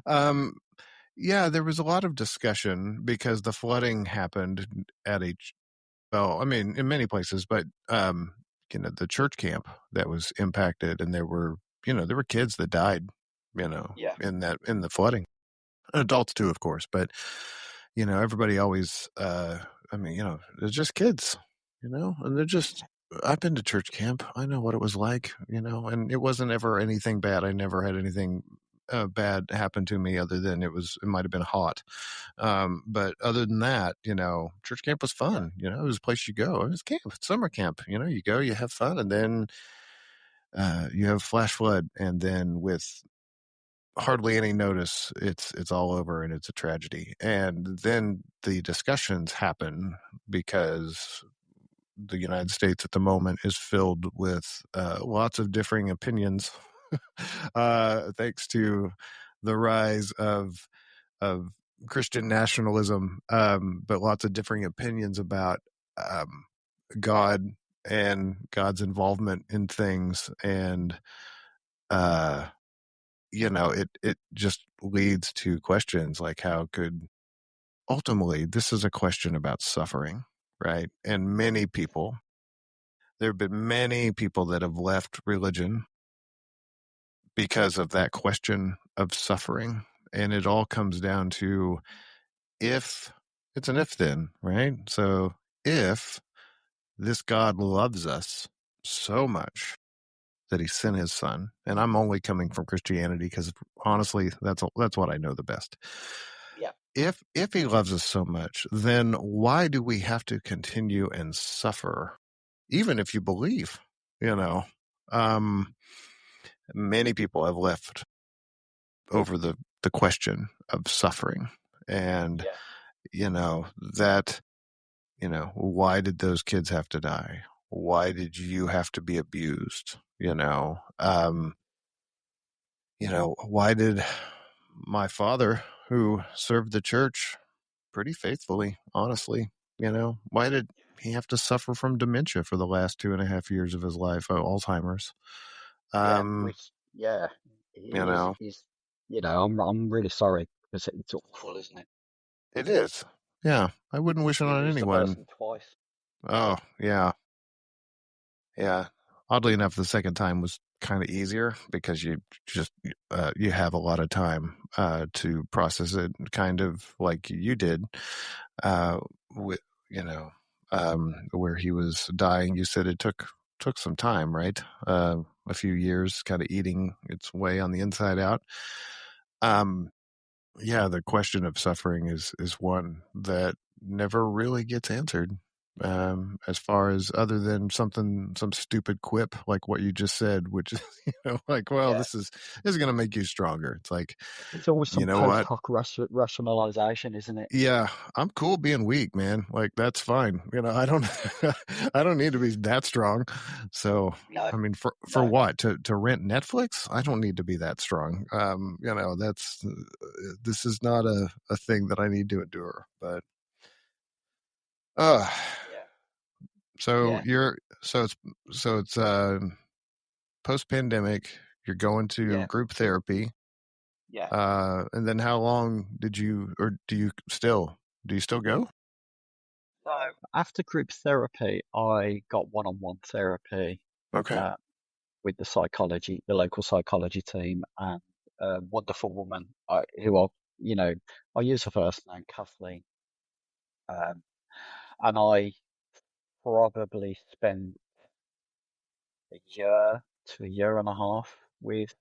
um, yeah, there was a lot of discussion because the flooding happened at well, I mean, in many places, but the church camp that was impacted, and there were kids that died, Yeah, in the flooding, adults too, of course, but everybody always, I mean, they're just kids, and they're just. I've been to church camp. I know what it was like, and it wasn't ever anything bad. I never had anything bad happen to me other than it might have been hot. But other than that, church camp was yeah, fun. It was a place you go. It was camp, it's summer camp. You go, you have fun, and then you have flash flood, and then with hardly any notice, it's all over and it's a tragedy. And then the discussions happen because the United States at the moment is filled with lots of differing opinions, thanks to the rise of Christian nationalism, but lots of differing opinions about um, God and God's involvement in things, and uh, it just leads to questions like how could ultimately this is a question about suffering, right? And many people, there have been many people that have left religion because of that question of suffering, and it all comes down to if it's an if then, right? So if this God loves us so much that he sent his son, and I'm only coming from Christianity because honestly, that's what I know the best. Yeah. If he loves us so much, then why do we have to continue and suffer, even if you believe? You know, um, many people have left over the question of suffering, and Yeah. you know that why did those kids have to die? Why did you have to be abused? Why did my father, who served the church pretty faithfully, honestly, why did he have to suffer from dementia for the last 2.5 years of his life, Alzheimer's? Yeah. Um, Which, yeah, you know, is I'm really sorry because it's awful, isn't it? it is. Yeah, I wouldn't wish it You on lose the anyone. person twice. Oh, yeah. Yeah. Oddly enough, the second time was kind of easier because you have a lot of time to process it, kind of like you did with where he was dying. You said it took some time, right? A few years, kind of eating its way on the inside out. Um, yeah, the question of suffering is one that never really gets answered. As far as other than some stupid quip like what you just said, which is like, well, Yeah. this is going to make you stronger. It's like, It's always you some know post what? hoc rationalization, isn't it? Yeah, I'm cool being weak, man. Like that's fine. I don't I don't need to be that strong. So, No, I mean, for no, what? To rent Netflix? I don't need to be that strong. That's this is not a thing that I need to endure. But uh yeah, so yeah, you're so it's post pandemic, you're going to yeah, group therapy. yeah. And then how long did you or do you still go? So after group therapy, I got one-on-one therapy Okay. uh, with the local psychology team, and a wonderful woman who I use her first name, Kathleen, um, and I probably spent a year to a year and a half with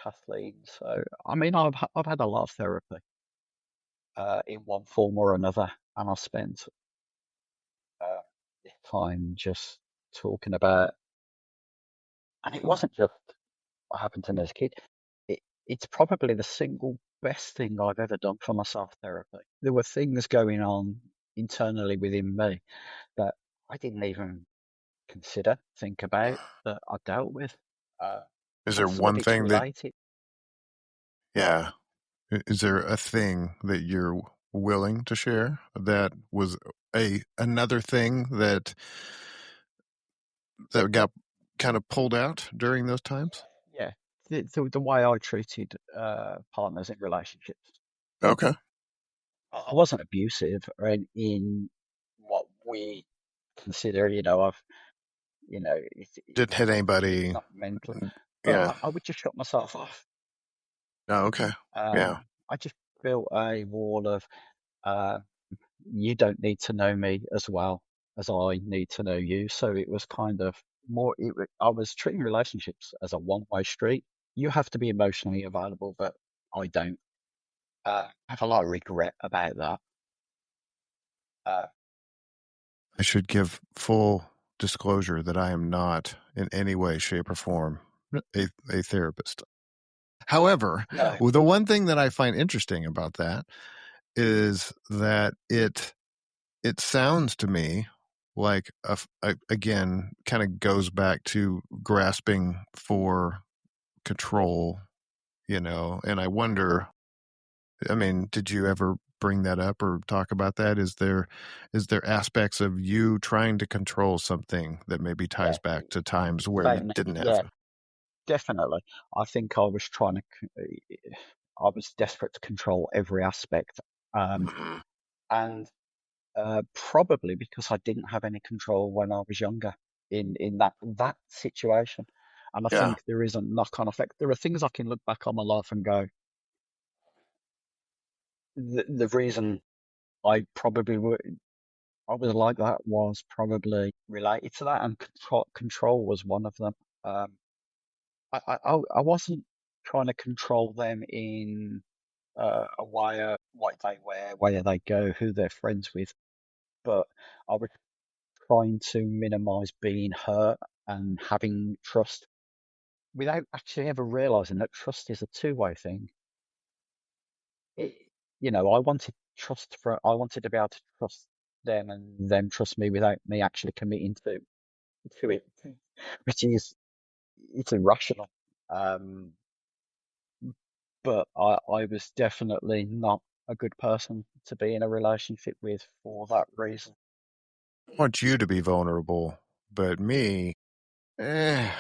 Kathleen. So I mean, I've had a lot of therapy in one form or another, and I spent uh, this time just talking about, and it wasn't just what happened to me as a kid. It's probably the single best thing I've ever done for myself therapy. There were things going on internally within me that I didn't even think about, that I dealt with. Uh, Is there and some of one it's thing that related. yeah, is there a thing that you're willing to share that was a another thing that got kind of pulled out during those times? Yeah. The way I treated partners in relationships. Okay. I wasn't abusive or in what we consider, Didn't hit it's anybody. not mental, but Yeah. I would just shut myself off. Oh, okay. Yeah. I just built a wall of, uh, you don't need to know me as well as I need to know you. So it was kind of more, I was treating relationships as a one-way street. You have to be emotionally available, but I don't. I have a lot of regret about that. Uh, I should give full disclosure that I am not in any way, shape, or form a therapist. However, no, well, the one thing that I find interesting about that is that it sounds to me like again kind of goes back to grasping for control, and I wonder, I mean, did you ever bring that up or talk about that? Is there aspects of you trying to control something that maybe ties Yeah, back to times where you certainly. didn't have? Yeah, definitely. I think I was I was desperate to control every aspect. Um, Mhm. and probably because I didn't have any control when I was younger in that situation. And I Yeah. think there is a knock-on effect. There are things I can look back on my life and go, the reason I was like that was probably related to that, and control was one of them. Um, I wasn't trying to control them in a way of what they wear, where they go, who they're friends with, but I was trying to minimize being hurt and having trust without actually ever realizing that trust is a two-way thing. It, I wanted to be able to trust them and them trust me without me actually committing to it, which is it's irrational. Um, but I was definitely not a good person to be in a relationship with for that reason. I want you to be vulnerable, but me, eh,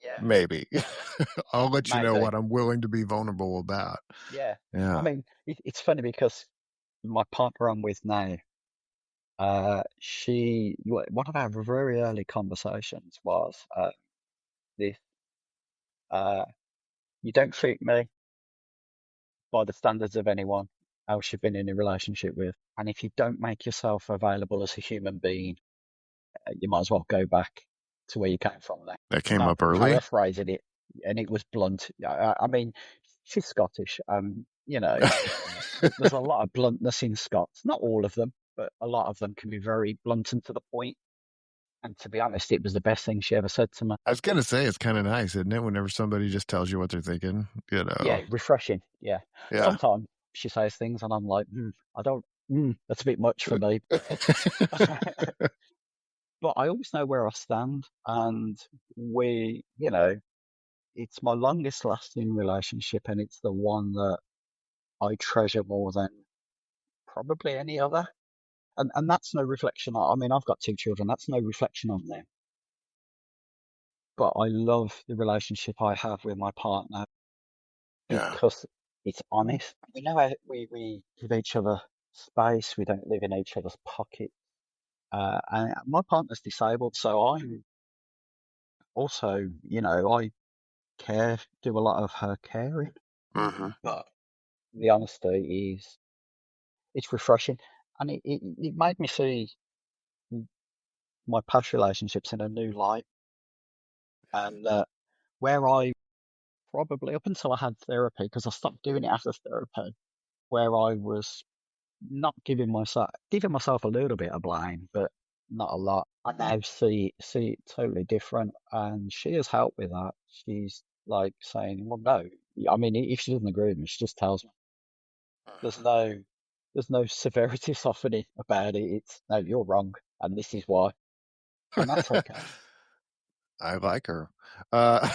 Yeah, maybe. I'll let you know maybe. what I'm willing to be vulnerable about. Yeah. I Yeah. mean, it's funny because my partner I'm with now, one of our very early conversations was this, uh, you don't treat me by the standards of anyone else you've been in a relationship with. And if you don't make yourself available as a human being, you might as well go back to where you came from then. That came Now, up I'm early. paraphrasing it, and it was blunt. I mean, she's Scottish. There's a lot of bluntness in Scots. Not all of them, but a lot of them can be very blunt and to the point. And to be honest, it was the best thing she ever said to me. I was gonna say it's kind of nice, isn't it? Whenever somebody just tells you what they're thinking, Yeah, refreshing. Yeah. Yeah. Sometimes she says things, and I'm like, I don't. That's a bit much for me. But I always know where I stand, and it's my longest lasting relationship, and it's the one that I treasure more than probably any other. And that's no reflection. I mean, I've got two children. That's no reflection on them. But I love the relationship I have with my partner Yeah. because it's honest. We know we give each other space. We don't live in each other's pocket. And my partner's disabled, so I'm also, I do a lot of her caring. Hmm. But the honesty is, it's refreshing, and it made me see my past relationships in a new light, and where I probably up until I had therapy, because I stopped doing it after therapy, where I was not giving myself a little bit of blame, but not a lot. I now see it totally different, and she has helped with that. She's like saying, "Well, no, I mean, if she doesn't agree with me, she just tells me. There's no there's no severity softening about it. It's no, you're wrong, and this is why, and that's okay." I like her. Uh,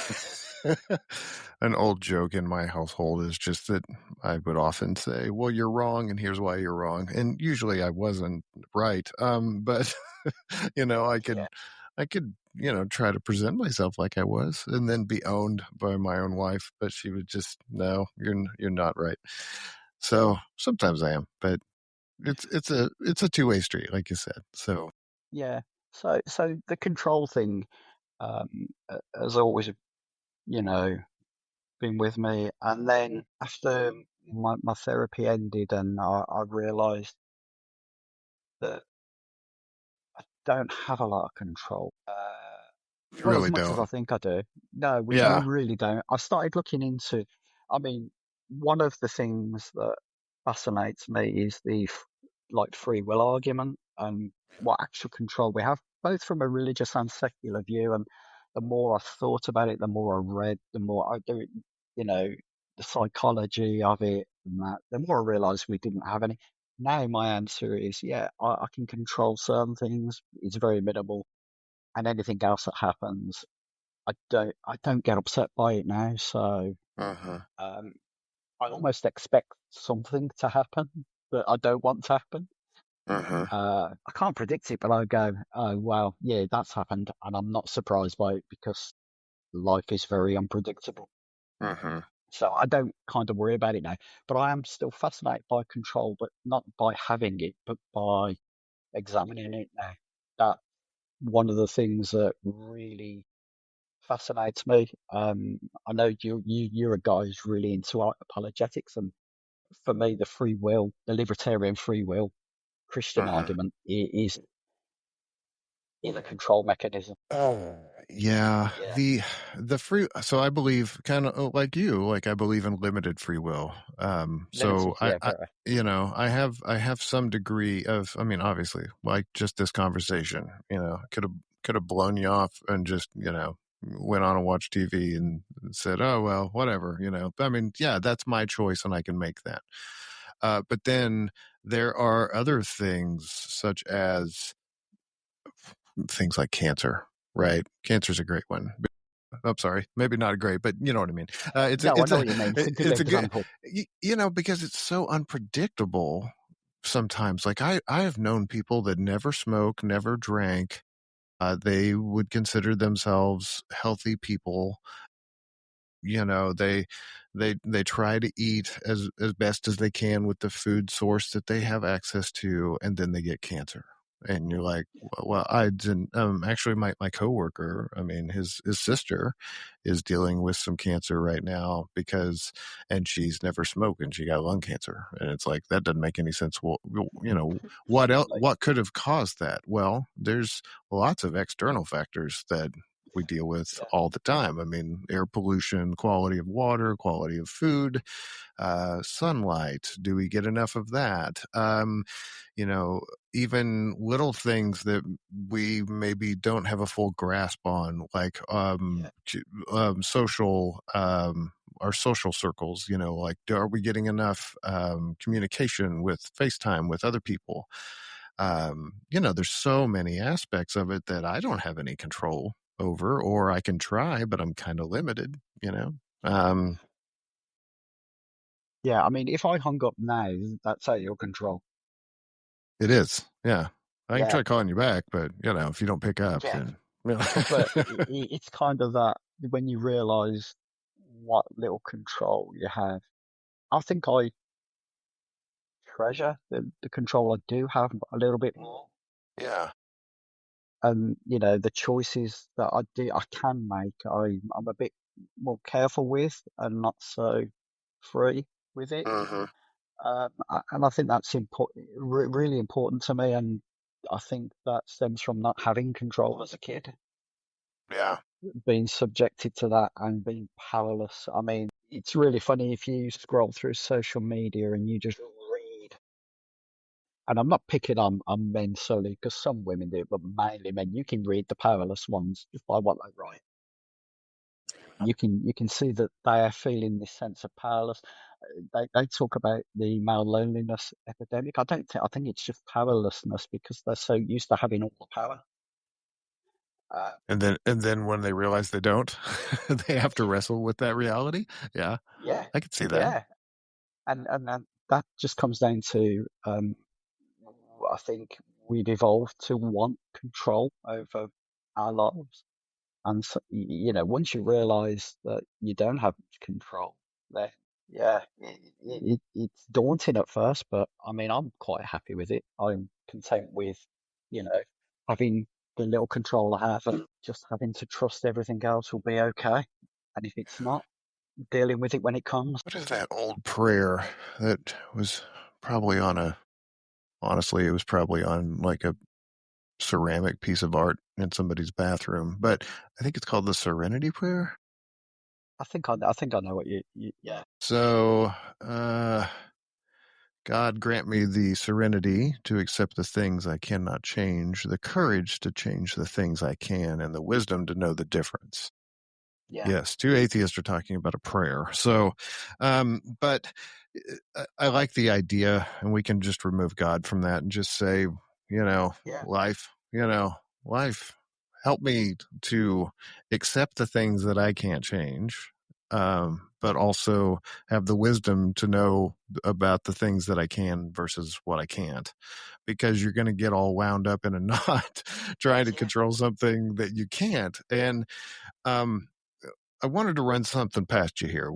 an old joke in my household is just that I would often say, "Well, you're wrong, and here's why you're wrong." And usually I wasn't right. But Yeah, I could, try to present myself like I was, and then be owned by my own wife. But she would just, no, you're not right. So sometimes I am, but it's a two-way street, like you said. So yeah. So the control thing has always, you know, been with me. And then after my therapy ended, and I realised that I don't have a lot of control. you Not as really much as I don't. think I do. No, we Yeah. really don't. I started looking into, I mean, one of the things that fascinates me is like free will argument and what actual control we have, both from a religious and secular view. And the more I thought about it, the more I read, the more I do it, you know, the psychology of it and that, the more I realised we didn't have any. now my answer is, yeah, I can control certain things. It's very minimal, and anything else that happens, I don't get upset by it now. So Uh-huh. um, I almost expect something to happen that I don't want to happen. Uh-huh. I can't predict it, but I go, oh well, yeah, that's happened, and I'm not surprised by it because life is very unpredictable. Uh-huh. So I don't kind of worry about it now. But I am still fascinated by control, but not by having it, but by examining it now. That's one of the things that really fascinates me. I know you're a guy who's really into apologetics, and for me, the free will, the libertarian free will Christian Uh-huh. argument is a control mechanism. Oh, yeah. Yeah, The free so I believe kind of like you, like I believe in limited free will. So limited. Yeah, very. I have some degree of, I mean, obviously, like just this conversation, could have blown you off and just, went on and watched TV and said, "Oh, well, whatever." I mean, yeah, that's my choice and I can make that. But then there are other things such as things like cancer, right? Cancer's a great one. I'm sorry, maybe not great, but you know what I mean. No, I know what you mean. It's a good It's a good, example. because it's so unpredictable sometimes. Like I have known people that never smoke, never drank. They would consider themselves healthy people. They try to eat as best as they can with the food source that they have access to, and then they get cancer. And you're like, well, I didn't. Actually, my coworker, I mean, his sister is dealing with some cancer right now and she's never smoked and she got lung cancer, and it's like that doesn't make any sense. Well, what else? Certainly. What could have caused that? Well, there's lots of external factors that we deal with Yeah. all the time. I mean, air pollution, quality of water, quality of food, sunlight. Do we get enough of that? You know, Even little things that we maybe don't have a full grasp on, like Yeah. social. Our social circles, like, are we getting enough communication with FaceTime with other people? There's so many aspects of it that I don't have any control over, or I can try, but I'm kind of limited. Um, Yeah, I mean, if I hung up now, that's out of your control. it is. Yeah. I can Yeah, try calling you back, but if you don't pick up, yeah. then, But it's kind of that when you realise what little control you have. I think I treasure the control I do have a little bit more. yeah. And, the choices that I can make, I'm a bit more careful with and not so free with it. Hmm. And I think that's really important to me. And I think that stems from not having control as a kid, Yeah. being subjected to that and being powerless. I mean, it's really funny if you scroll through social media and you just read. And I'm not picking on men solely because some women do it, but mainly men. You can read the powerless ones just by what they write. You can see that they are feeling this sense of powerless. They talk about the male loneliness epidemic. I think it's just powerlessness because they're so used to having all the power. Uh, And then when they realize they don't, they have to wrestle with that reality. Yeah. yeah, I could see that. yeah, and that just comes down to I think we've evolved to want control over our lives. And so, once you realize that you don't have much control, then yeah, it's daunting at first, but I mean, I'm quite happy with it. I'm content with, you know, having the little control I have and just having to trust everything else will be okay. And if it's not, dealing with it when it comes. What is that old prayer that was probably honestly, it was probably on like a ceramic piece of art in somebody's bathroom, but I think it's called the Serenity Prayer. I think I know what yeah, So, God grant me the serenity to accept the things I cannot change, the courage to change the things I can, and the wisdom to know the difference. yeah, Yes, two atheists are talking about a prayer. So, but I like the idea, and we can just remove God from that and just say, you know, Yeah, life, life, help me to accept the things that I can't change, but also have the wisdom to know about the things that I can versus what I can't, because you're going to get all wound up in a knot trying to yeah, control something that you can't. And um, I wanted to run something past you here,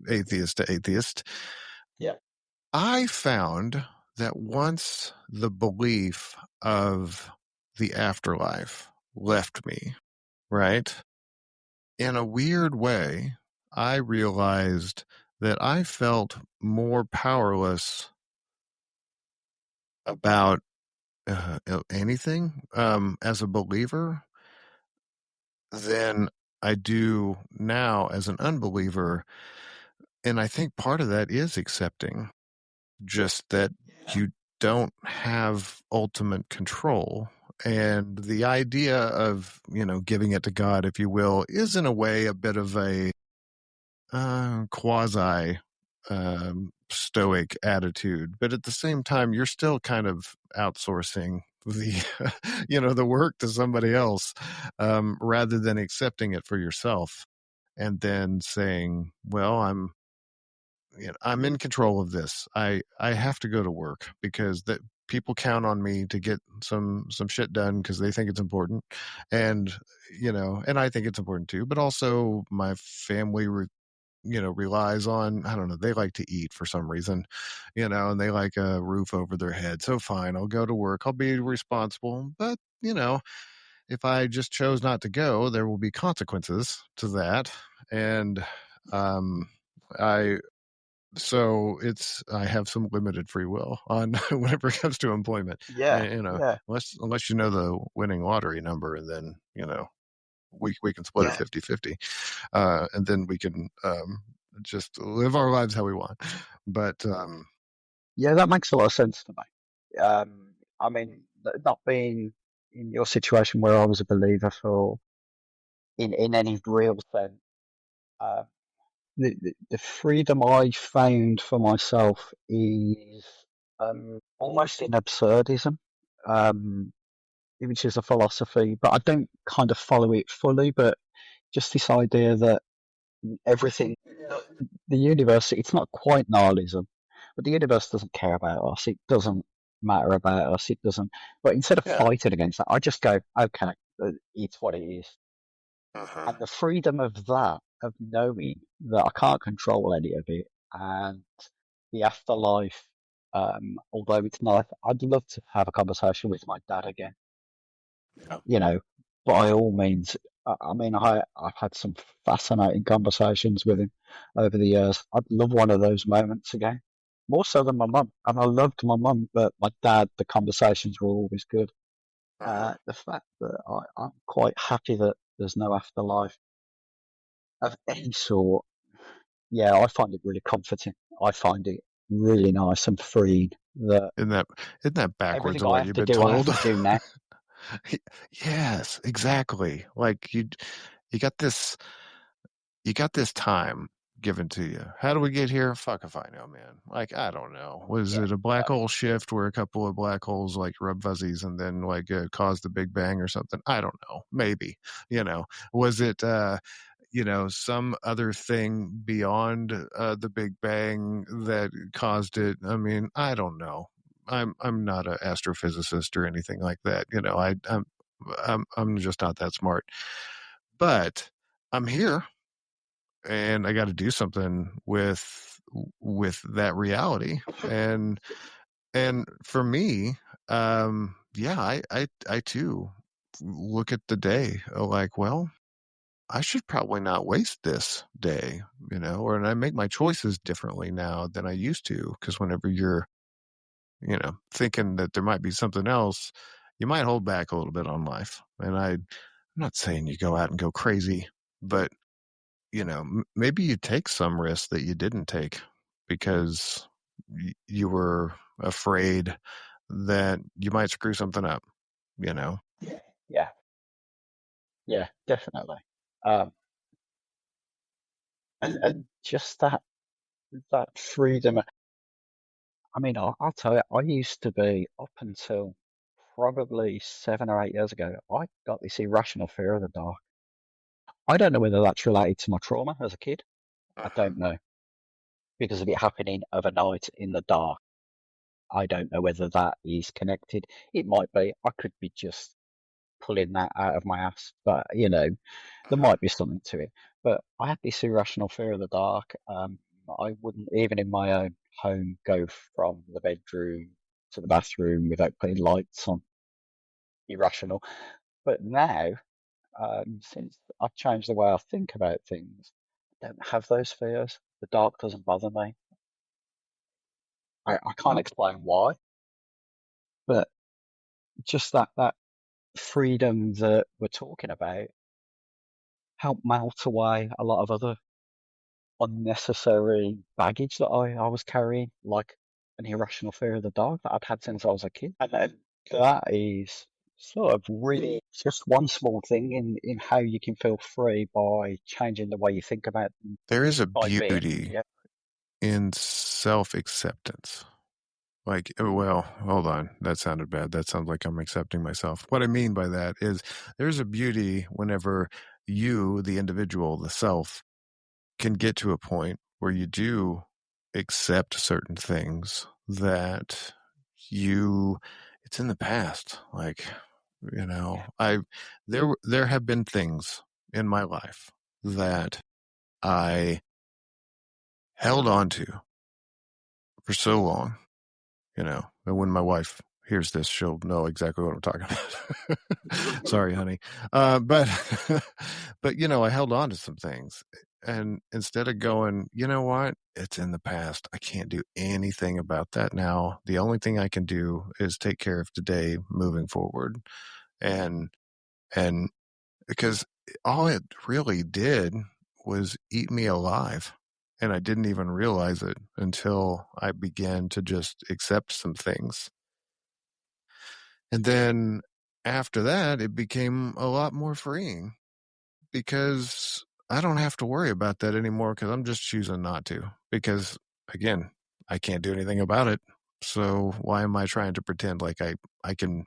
atheist to atheist. yeah, I found that once the belief of the afterlife left me, right? In a weird way, I realized that I felt more powerless about anything as a believer than I do now as an unbeliever. And I think part of that is accepting just that yeah, you don't have ultimate control. And the idea of, giving it to God, if you will, is in a way a bit of a quasi stoic attitude. But at the same time, you're still kind of outsourcing the, the work to somebody else, rather than accepting it for yourself and then saying, well, I'm in control of this. I have to go to work because that people count on me to get some shit done because they think it's important, and and I think it's important too. But also my family, relies on, I don't know, they like to eat for some reason, and they like a roof over their head. So fine, I'll go to work. I'll be responsible, but if I just chose not to go, there will be consequences to that, and um, I so it's I have some limited free will on whenever it comes to employment. yeah, And, yeah, unless you know the winning lottery number, and then we can split it yeah, 50-50, and then we can just live our lives how we want. But yeah. That makes a lot of sense to me. I mean, not being in your situation where I was a believer for in any real sense, uh, the freedom I found for myself is almost in absurdism, um, which is a philosophy, but I don't kind of follow it fully. But just this idea that everything, the universe, it's not quite nihilism, but the universe doesn't care about us. It doesn't matter about us. It doesn't. But instead of yeah. fighting against that, I just go, okay, it's what it is. Uh-huh. And the freedom of that, of knowing that I can't control any of it, and the afterlife, although it's nice, I'd love to have a conversation with my dad again, Yeah. you know, by all means. I mean, I've had some fascinating conversations with him over the years. I'd love one of those moments again, more so than my mum. And I loved my mum, but my dad, the conversations were always good. Uh-huh. The fact that I'm quite happy that there's no afterlife of any sort, yeah, I find it really comforting. I find it really nice and freeing that isn't that isn't that backwards everything of I what have you've to been do, I have told? to do now. Yes, exactly. Like you got this you got this time given to you. How do we get here? Fuck if I know, man. Like, I don't know. Was Yeah, it a black totally. hole shift where a couple of black holes like rub fuzzies and then like caused the Big Bang or something? I don't know. Maybe. Was it some other thing beyond the Big Bang that caused it? I mean, I don't know. I'm not an astrophysicist or anything like that. I'm just not that smart. But I'm here, and I got to do something with that reality. And for me, yeah, I too look at the day like, well, I should probably not waste this day, or and I make my choices differently now than I used to. Because whenever you're, thinking that there might be something else, you might hold back a little bit on life. And I'm not saying you go out and go crazy, but maybe you take some risks that you didn't take because you were afraid that you might screw something up, you know? Yeah, yeah, yeah, definitely. Um, and just that. that freedom. I mean, I'll tell you, I used to be up until probably 7 or 8 years ago. I got this irrational fear of the dark. I don't know whether that's related to my trauma as a kid. I Mhm. don't know because of it happening overnight in the dark. I don't know whether that is connected. It might be. I could be just pulling that out of my ass, but there Mhm. might be something to it. But I had this irrational fear of the dark. I wouldn't, even in my own home, go from the bedroom to the bathroom without putting lights on. Irrational. But now, since I've changed the way I think about things, I don't have those fears. The dark doesn't bother me. I can't explain why, but just that freedom that we're talking about helped melt away a lot of other unnecessary baggage that I was carrying, like an irrational fear of the dark that I'd had since I was a kid. And then that is sort of really just one small thing in how you can feel free by changing the way you think about them There is a by being. beauty Yeah. in self acceptance. Like, Mm. well, hold on. That sounded bad. That sounds like I'm accepting myself. What I mean by that is there's a beauty whenever you, the individual, the self, can get to a point where you do accept certain things that you it's in the past. Like, Yeah. I there have been things in my life that I held on to for so long, and when my wife hears this, she'll know exactly what I'm talking about. Sorry, honey. But but I held on to some things, and instead of going, you know what, it's in the past. I can't do anything about that now. The only thing I can do is take care of today, moving forward, and and because all it really did was eat me alive. And I didn't even realize it until I began to just accept some things. And then after that, it became a lot more freeing because I don't have to worry about that anymore because I'm just choosing not to. Because again, I can't do anything about it. So why am I trying to pretend like I can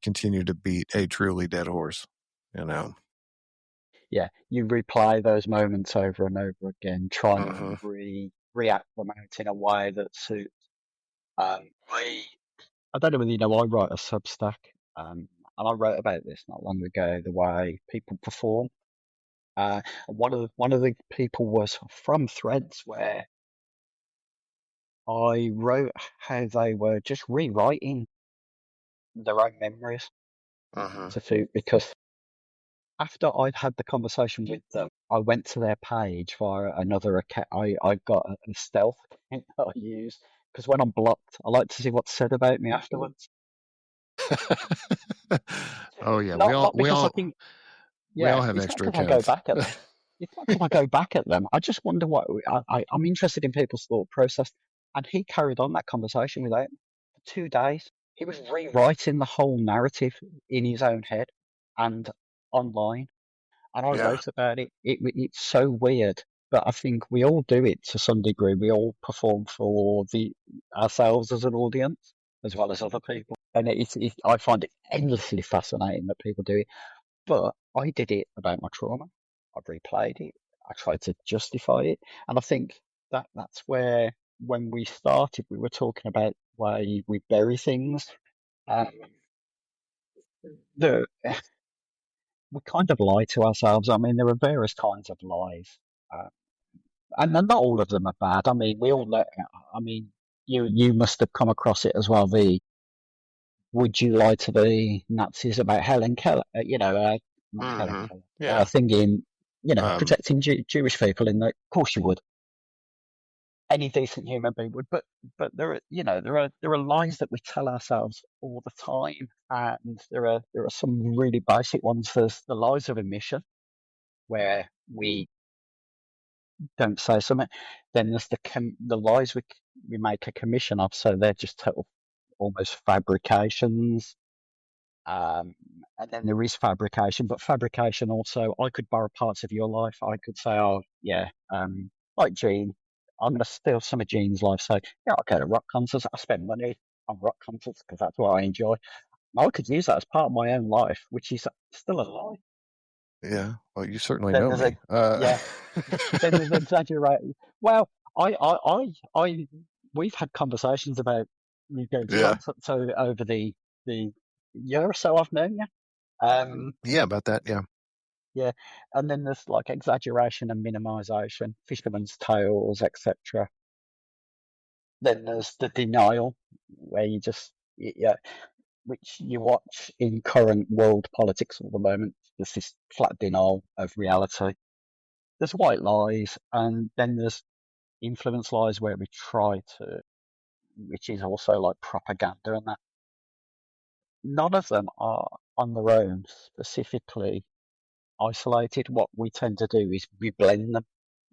continue to beat a truly dead horse? You know? Yeah. You replay those moments over and over again, trying to Mm-hmm. react them out in a way that suits. I don't know whether you know, I write a Substack, and I wrote about this not long ago, the way people perform. One of the people was from Threads where I wrote how they were just rewriting their own memories Mm-hmm. to suit because after I'd had the conversation with them, I went to their page via another account. I got a stealth account that I use because when I'm blocked, I like to see what's said about me afterwards. Oh yeah, we Not all not we because I all think, we yeah, all have it's not extra because I go accounts. back at them. It's not because I go back at them. I just wonder what I'm interested in people's thought process. And he carried on that conversation without me for 2 days. He was rewriting the whole narrative in his own head and online. And I Yeah. wrote about it. It's so weird, but I think we all do it to some degree. We all perform for the ourselves as an audience as well as other people, and I find it endlessly fascinating that people do it. But I did it about my trauma. I replayed it. I tried to justify it, and I think that's where when we started, we were talking about why we bury things. Um, the we kind of lie to ourselves. I mean, there are various kinds of lies. Uh, and not all of them are bad. I mean, we all know. I mean, you must have come across it as well. The would you lie to the Nazis about Helen Keller? Not Helen Mm-hmm. Keller. Yeah. Thinking, Um, protecting Jewish people. In the, of course you would. Any decent human being would. But there are lies that we tell ourselves all the time, and there are some really basic ones. There's the lies of omission, where we don't say something. Then there's the lies we make a commission of, so they're just total almost fabrications. Um, and then there is fabrication, but fabrication also, I could borrow parts of your life. I could say, oh yeah, like Gene. I'm going to steal some of Gene's life. So, yeah, I go to rock concerts. I spend money on rock concerts because that's what I enjoy. I could use that as part of my own life, which is still a lie. Yeah. Well, you certainly Then know there's a, me. yeah, then there's exaggeration. Well, I, we've had conversations about you going to Yeah. concerts over the year or so I've known you. Yeah, about that. Yeah. Yeah, and then there's like exaggeration and minimization, fisherman's tales, etc. Then there's the denial, where you just, yeah, which you watch in current world politics at the moment. There's this flat denial of reality. There's white lies, and then there's influence lies where we try to, which is also like propaganda and that. None of them are on their own specifically isolated. What we tend to do is we blend them.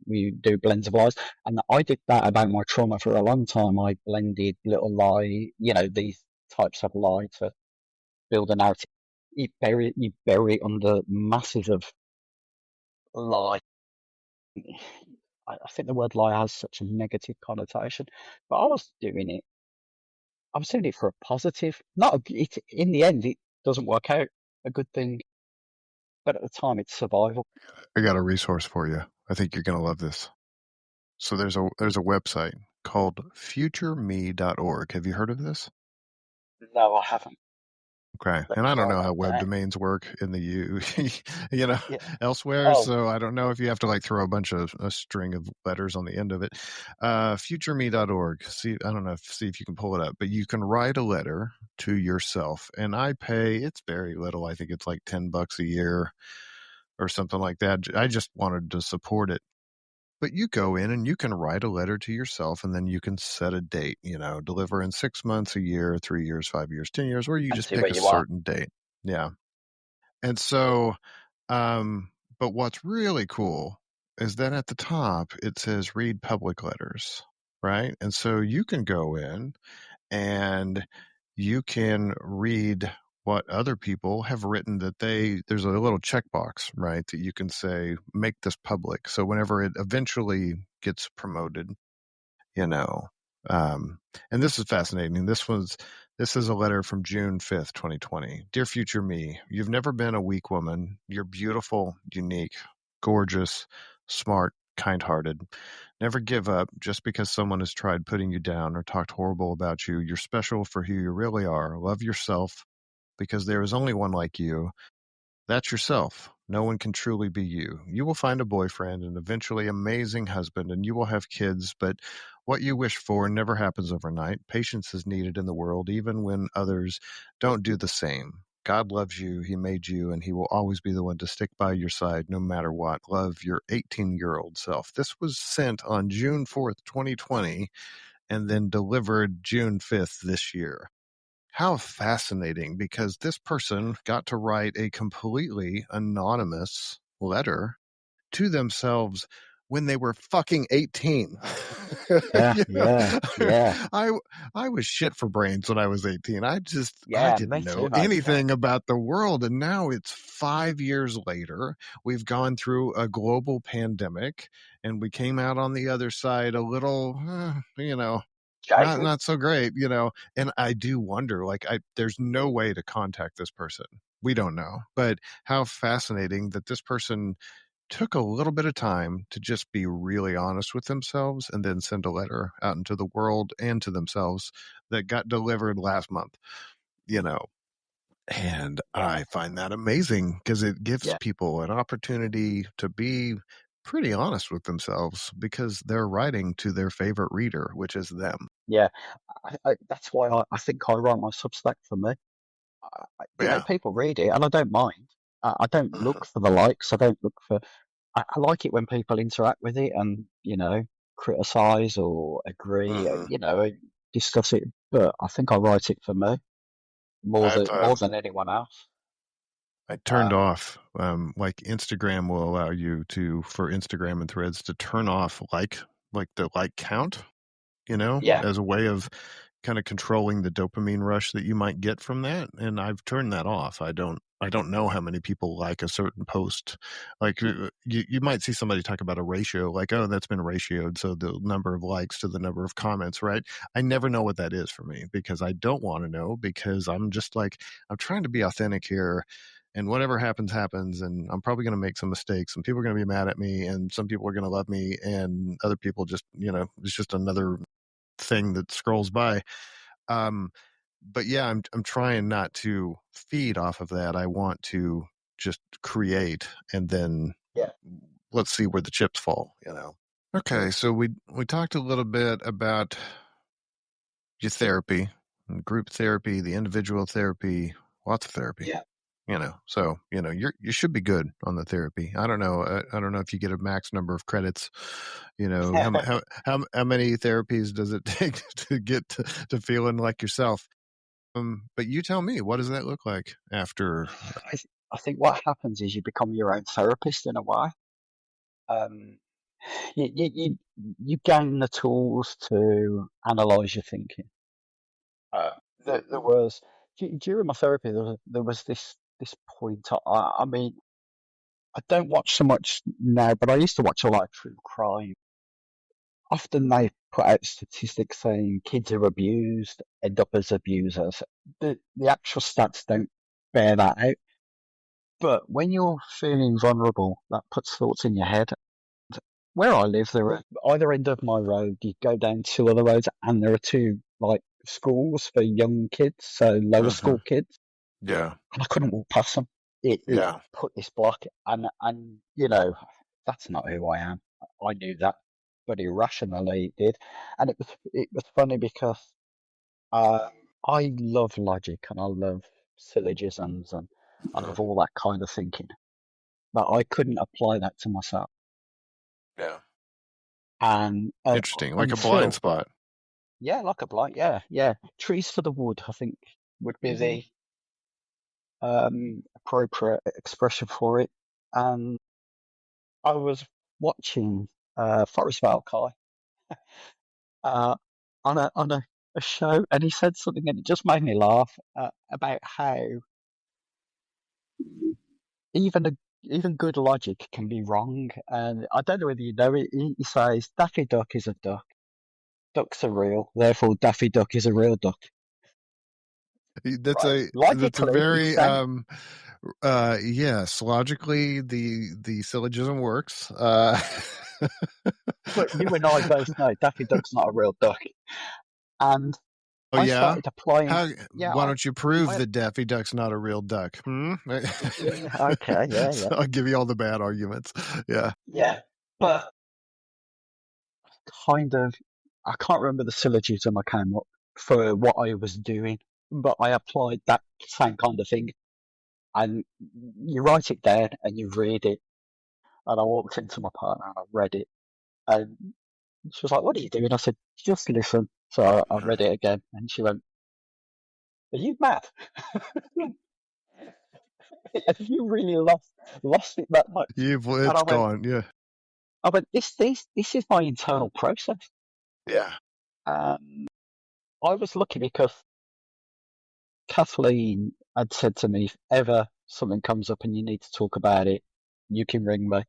We do blends of lies, and I did that about my trauma for a long time. I blended little lie, these types of lie to build a narrative. You bury it under masses of lie. I think the word lie has such a negative connotation, but I was doing it for a positive. Not it, in the end, it doesn't work out a good thing, but at the time, it's survival. I got a resource for you. I think you're going to love this. So there's a website called futureme.org. Have you heard of this? No, I haven't. Okay. Let And me I don't write know how that web down. domains work in the you know, Yeah. elsewhere. Oh, So I don't know if you have to like throw a string of letters on the end of it. Futureme.org. See, I don't know see if you can pull it up, but you can write a letter to yourself. And it's very little. I think it's like $10 a year or something like that. I just wanted to support it. But you go in and you can write a letter to yourself and then you can set a date, deliver in 6 months, a year, 3 years, 5 years, 10 years, or you and just see pick where a you are. certain date. Yeah. And so, but what's really cool is that at the top it says read public letters, right? And so you can go in and you can read what other people have written there's a little checkbox, right, that you can say make this public, so whenever it eventually gets promoted, you know um and this is fascinating. This is a letter from June 5th, 2020. Dear future me, you've never been a weak woman. You're beautiful, unique, gorgeous, smart, kind-hearted. Never give up just because someone has tried putting you down or talked horrible about you. You're special for who you really are. Love yourself because there is only one like you. That's yourself. No one can truly be you. You will find a boyfriend and eventually amazing husband, and you will have kids, but what you wish for never happens overnight. Patience is needed in the world, even when others don't do the same. God loves you, He made you, and He will always be the one to stick by your side no matter what. Love your 18-year-old self. This was sent on June 4th, 2020, and then delivered June 5th this year. How fascinating, because this person got to write a completely anonymous letter to themselves when they were fucking 18. Yeah, you know, yeah, yeah, I I was shit for brains when I was 18. I yeah. didn't Me know too, mate. Yeah, anything about the world, and now it's 5 years later. We've gone through a global pandemic and we came out on the other side a little, jaded. not so great, and I do wonder, like, there's no way to contact this person. We don't know, but how fascinating that this person took a little bit of time to just be really honest with themselves and then send a letter out into the world and to themselves that got delivered last month, you know. And Yeah, I find that amazing because it gives yeah, people an opportunity to be pretty honest with themselves because they're writing to their favorite reader, which is them. yeah. That's why I think I write my Substack for me. Yeah. People read it, and I don't mind. I don't Mhm. look for the likes. I don't look for. I like it when people interact with it and criticize or agree. Mhm. Discuss it. But I think I write it for me I've more than anyone else. I turned Um, off, like Instagram will allow you to, for Instagram and Threads, to turn off like the like count, yeah, as a way of, kind of controlling the dopamine rush that you might get from that, and I've turned that off. I don't know how many people like a certain post. Like you might see somebody talk about a ratio, like, oh, that's been ratioed, so the number of likes to the number of comments, right? I never know what that is for me because I don't want to know, because I'm just like, I'm trying to be authentic here, and whatever happens happens, and I'm probably going to make some mistakes, and people are going to be mad at me, and some people are going to love me, and other people just, it's just another thing that scrolls by. um but yeah, I'm trying not to feed off of that. I want to just create, and then Yeah. let's see where the chips fall. Okay, so we talked a little bit about your therapy, group therapy, the individual therapy, lots of therapy. Yeah. So you should be good on the therapy. I don't know. I don't know if you get a max number of credits. How many therapies does it take to get to feeling like yourself? But you tell me, what does that look like after? I, I think what happens is you become your own therapist in a way. Um, you gain the tools to analyze your thinking. Uh, there was during my therapy there was this point. I mean, I don't watch so much now, but I used to watch a lot of true crime. Often they put out statistics saying kids who are abused end up as abusers. The actual stats don't bear that out. But when you're feeling vulnerable, that puts thoughts in your head. Where I live, there are either end of my road, you go down two other roads, and there are two like schools for young kids, so lower Hmm. school kids, Yeah, and I couldn't walk past them. It yeah. put this block, and that's not who I am. I knew that, but irrationally it did, and it was funny because uh, I love logic and I love syllogisms and I Mhm. love all that kind of thinking, but I couldn't apply that to myself, Yeah. and Interesting, like a blind until spot. yeah, like a blight, yeah, yeah, trees for the wood, I think would be the appropriate expression for it, and I was watching Forest Valkai uh, on a show, and he said something, and it just made me laugh about how even a even good logic can be wrong. And I don't know whether you know it. He says Daffy Duck is a duck. Ducks are real, therefore Daffy Duck is a real duck. That's Right? a Logically, it very sounds. yes, logically the syllogism works. But you and I both know Daffy Duck's not a real duck. And Oh I yeah? started applying. How Yeah, Why don't you prove I that Daffy Duck's not a real duck? yeah, okay, yeah, yeah, So I'll give you all the bad arguments. Yeah. yeah. But kind of, I can't remember the syllogism I came up for what I was doing, but I applied that same kind of thing. And you write it down and you read it. And I walked into my partner and I read it. And she was like, "What are you doing?" I said, "Just listen." So I read it again. And she went, "Are you mad? Have you really lost it that much?" And It's gone. Yeah. I went, this is my internal process. Yeah. Um, I was lucky because Kathleen had said to me, if ever something comes up and you need to talk about it, you can ring me.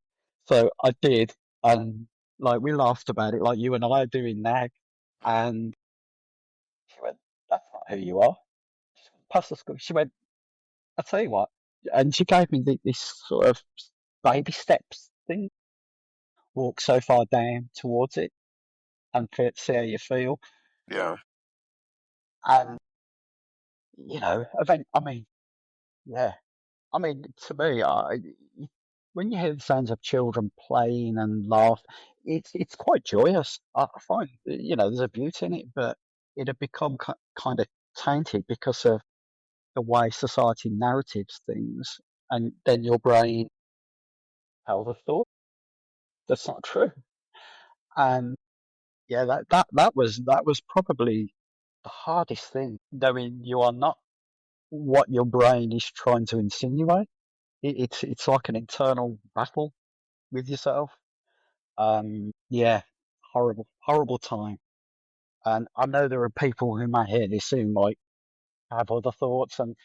So I did, and like we laughed about it, like you and I are doing now. And she went, "That's not who you are." She went, "Past the school." She went, "I tell you what," and she gave me this sort of baby steps thing. Walk so far down towards it and see how you feel. Yeah. And I mean, yeah. I mean, to me, when you hear the sounds of children playing and laugh, it's quite joyous. I find, there's a beauty in it, but it had become kind of tainted because of the way society narratives things, and then your brain tells a story that's not true. And yeah, that was probably the hardest thing, knowing you are not what your brain is trying to insinuate. It's like an internal battle with yourself. Yeah, horrible, horrible time. And I know there are people who might hear this who might have other thoughts, and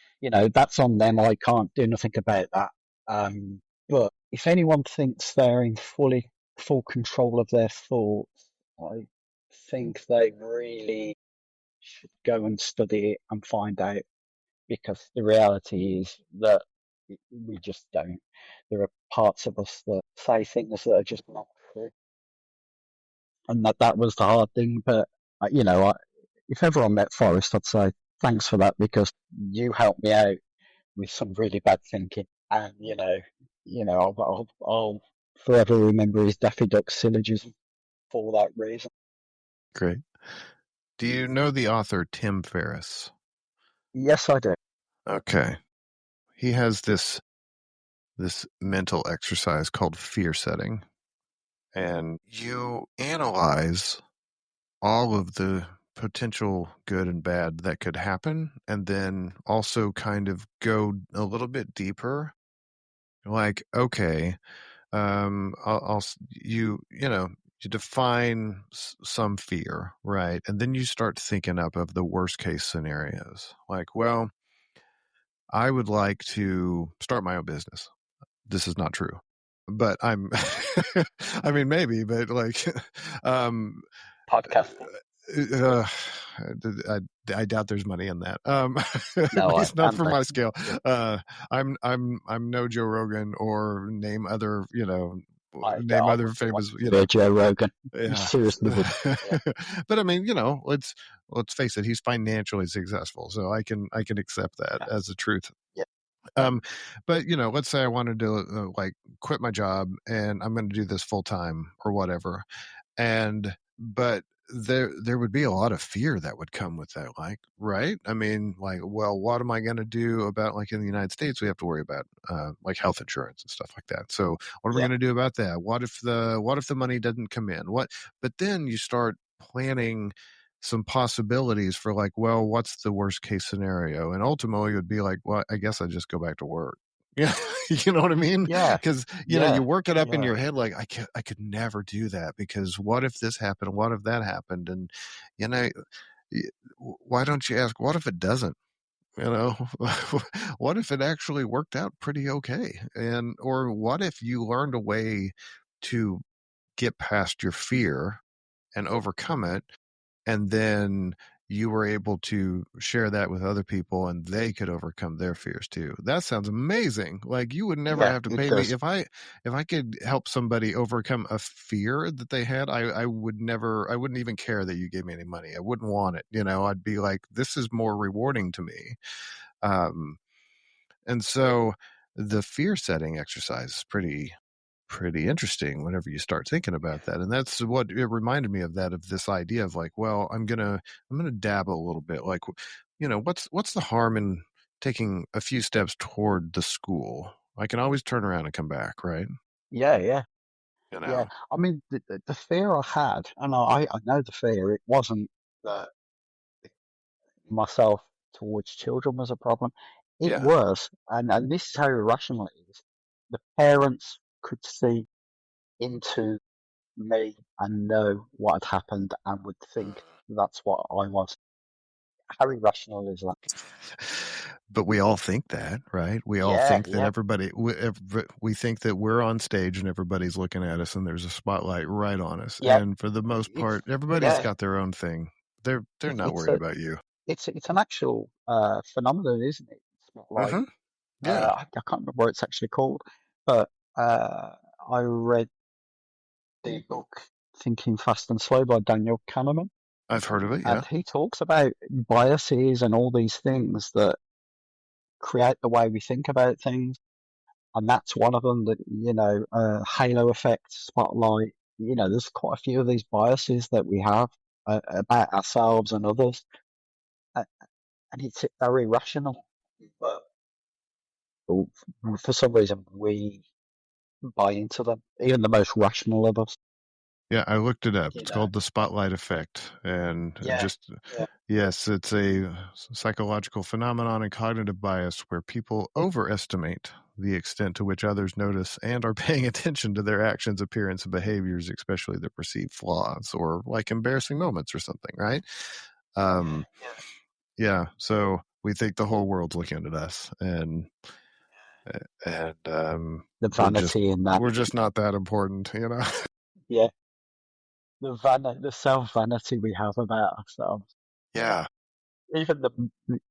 that's on them. I can't do nothing about that. Um, but if anyone thinks they're in full control of their thoughts, I think they really should go and study it and find out, because the reality is that we just don't. There are parts of us that say things that are just not true, and that was the hard thing. But if ever I met Forrest, I'd say thanks for that, because you helped me out with some really bad thinking, and I'll forever remember his Daffy Duck syllogism for that reason. Great. Do you know the author Tim Ferriss? Yes, I do. Okay. He has this mental exercise called fear setting, and you analyze all of the potential good and bad that could happen, and then also kind of go a little bit deeper. Like, okay, you define some fear, right? And then you start thinking up of the worst case scenarios. Like, well, I would like to start my own business. This is not true, but I'm I mean, maybe, but like um Podcasting. uh, I, I doubt there's money in that. At No, least not and for my listen. scale. Yeah, I'm no Joe Rogan or I name other wouldn't want famous, you to be a Joe Rogan. You yeah. seriously wouldn't. Yeah, But I mean, let's face it, he's financially successful, so I can accept that yeah, as the truth. yeah, yeah, Um, but let's say I wanted to like quit my job and I'm going to do this full time or whatever, and but there would be a lot of fear that would come with that, like, right? I mean, like, well, what am I going to do about, like, in the United States we have to worry about like health insurance and stuff like that, so what are we yeah, going to do about that? What if the money doesn't come in? But then you start planning some possibilities for, like, well, what's the worst case scenario? And ultimately it would be like, well, I guess I just go back to work. Yeah, you know what I mean? yeah, Because you yeah, work it up in yeah, your head like, I could never do that, because what if this happened? What if that happened? And you know, why don't you ask, what if it doesn't? You know, what if it actually worked out pretty okay? And or what if you learned a way to get past your fear and overcome it, and then you were able to share that with other people and they could overcome their fears too. That sounds amazing. Like, you would never yeah. have to It pay me does. if I could help somebody overcome a fear that they had. I wouldn't even care that you gave me any money. I wouldn't want it. I'd be like, this is more rewarding to me. Um and so the fear setting exercise is pretty interesting whenever you start thinking about that. And that's what it reminded me of this idea of, like, well, I'm gonna dabble a little bit, like, what's the harm in taking a few steps toward the school? I can always turn around and come back, right? Yeah, yeah, you yeah. know I mean, the fear I had, and I know the fear. It wasn't that myself towards children was a problem. It yeah. was, and this is how irrational it is. The parents could see into me and know what had happened and would think that's what I was. How irrational is that? But we all think that, right? We all Yeah, think that yeah, we think that we're on stage and everybody's looking at us and there's a spotlight right on us. yeah. And for the most It's part, everybody's yeah. got their own thing. They're not It's worried a about you. it's an actual phenomenon, isn't it? It's not like Hmm. Yeah, I can't remember what it's actually called, but I read the book Thinking Fast and Slow by Daniel Kahneman, I've heard of it. Yeah. and he talks about biases and all these things that create the way we think about things, and that's one of them. That halo effect, spotlight. There's quite a few of these biases that we have about ourselves and others, uh, and it's very rational. But for some reason, we buy into them. Even the most rational of us. Yeah, I looked it up. You It's know. called the spotlight effect. And Yeah. just, Yeah. yes, it's a psychological phenomenon and cognitive bias where people It, overestimate the extent to which others notice and are paying attention to their actions, appearance, and behaviors, especially their perceived flaws or like embarrassing moments or something, right? Um, Yeah. yeah. So we think the whole world's looking at us, and The vanity in that. we're just not that important, you know. Yeah. The self vanity we have about ourselves. Yeah. Even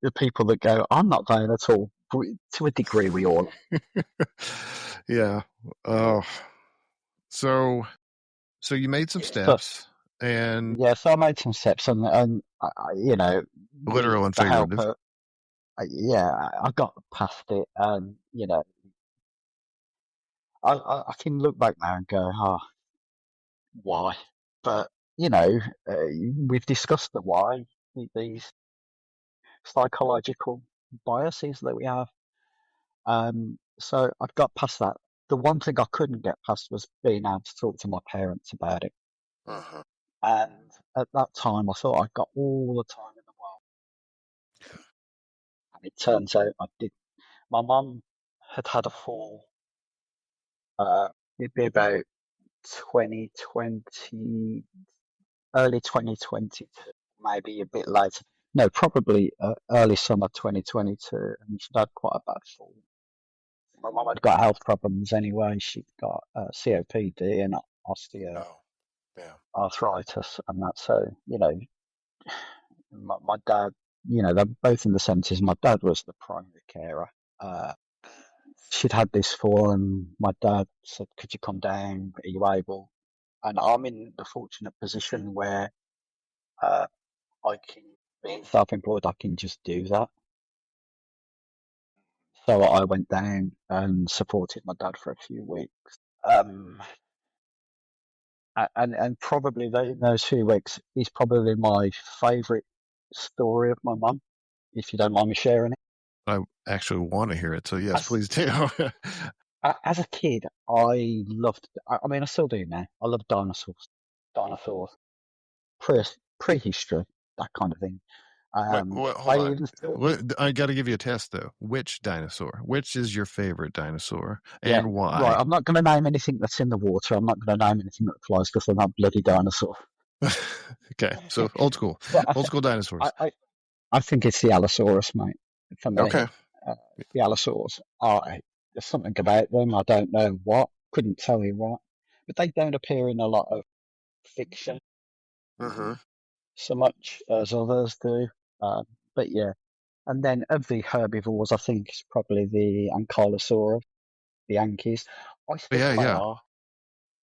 the people that go, I'm not vain at all. To a degree, we all. Yeah. Oh, so you made some So steps, and yeah, so I made some steps, and you know, with literal and the help figurative. of yeah, I got past it, and you know, I can look back now and go, oh, why? But you know, uh, we've discussed the why, these psychological biases that we have. So I've got past that. The one thing I couldn't get past was being able to talk to my parents about it. Uh-huh. And at that time, I thought I got all the time in the world. And it turns out I did. My mum had had a fall. It'd be about 2020, early 2022, maybe a bit later. No, probably early summer 2022. And she'd had quite a bad fall. My mum had got health problems anyway. She'd got COPD and Oh, yeah. osteoarthritis and that. So, you know, my dad, you know, they're both in the 70s. My dad was the primary carer. Uh, she'd had this fall, and my dad said, could you come down? Are you able? And I'm in the fortunate position where uh, I can, being self employed, I can just do that. So I went down and supported my dad for a few weeks. Um, and probably those few weeks is probably my favourite story of my mum, if you don't mind me sharing it. I actually want to hear it, so yes, As please do. as a kid, I loved. I mean, I still do now. I love dinosaurs, dinosaurs, pre prehistory, that kind of thing. Wait, hold I on. even still, I got to give you a test though. Which dinosaur? Which is your favorite dinosaur, yeah, and right. why? I'm not going to name anything that's in the water. I'm not going to name anything that flies because they're not bloody dinosaurs. Okay, so old school, But old school I, dinosaurs. I, I think it's the Allosaurus, mate. For me, Okay, uh, the Allosaurs are there's something about them. I don't know what. Couldn't tell you what. But they don't appear in a lot of fiction uh-huh. so much as others do. Um, but yeah, and then of the herbivores, I think it's probably the Ankylosaurus, the Yankees. I still Yeah, play yeah, Ark.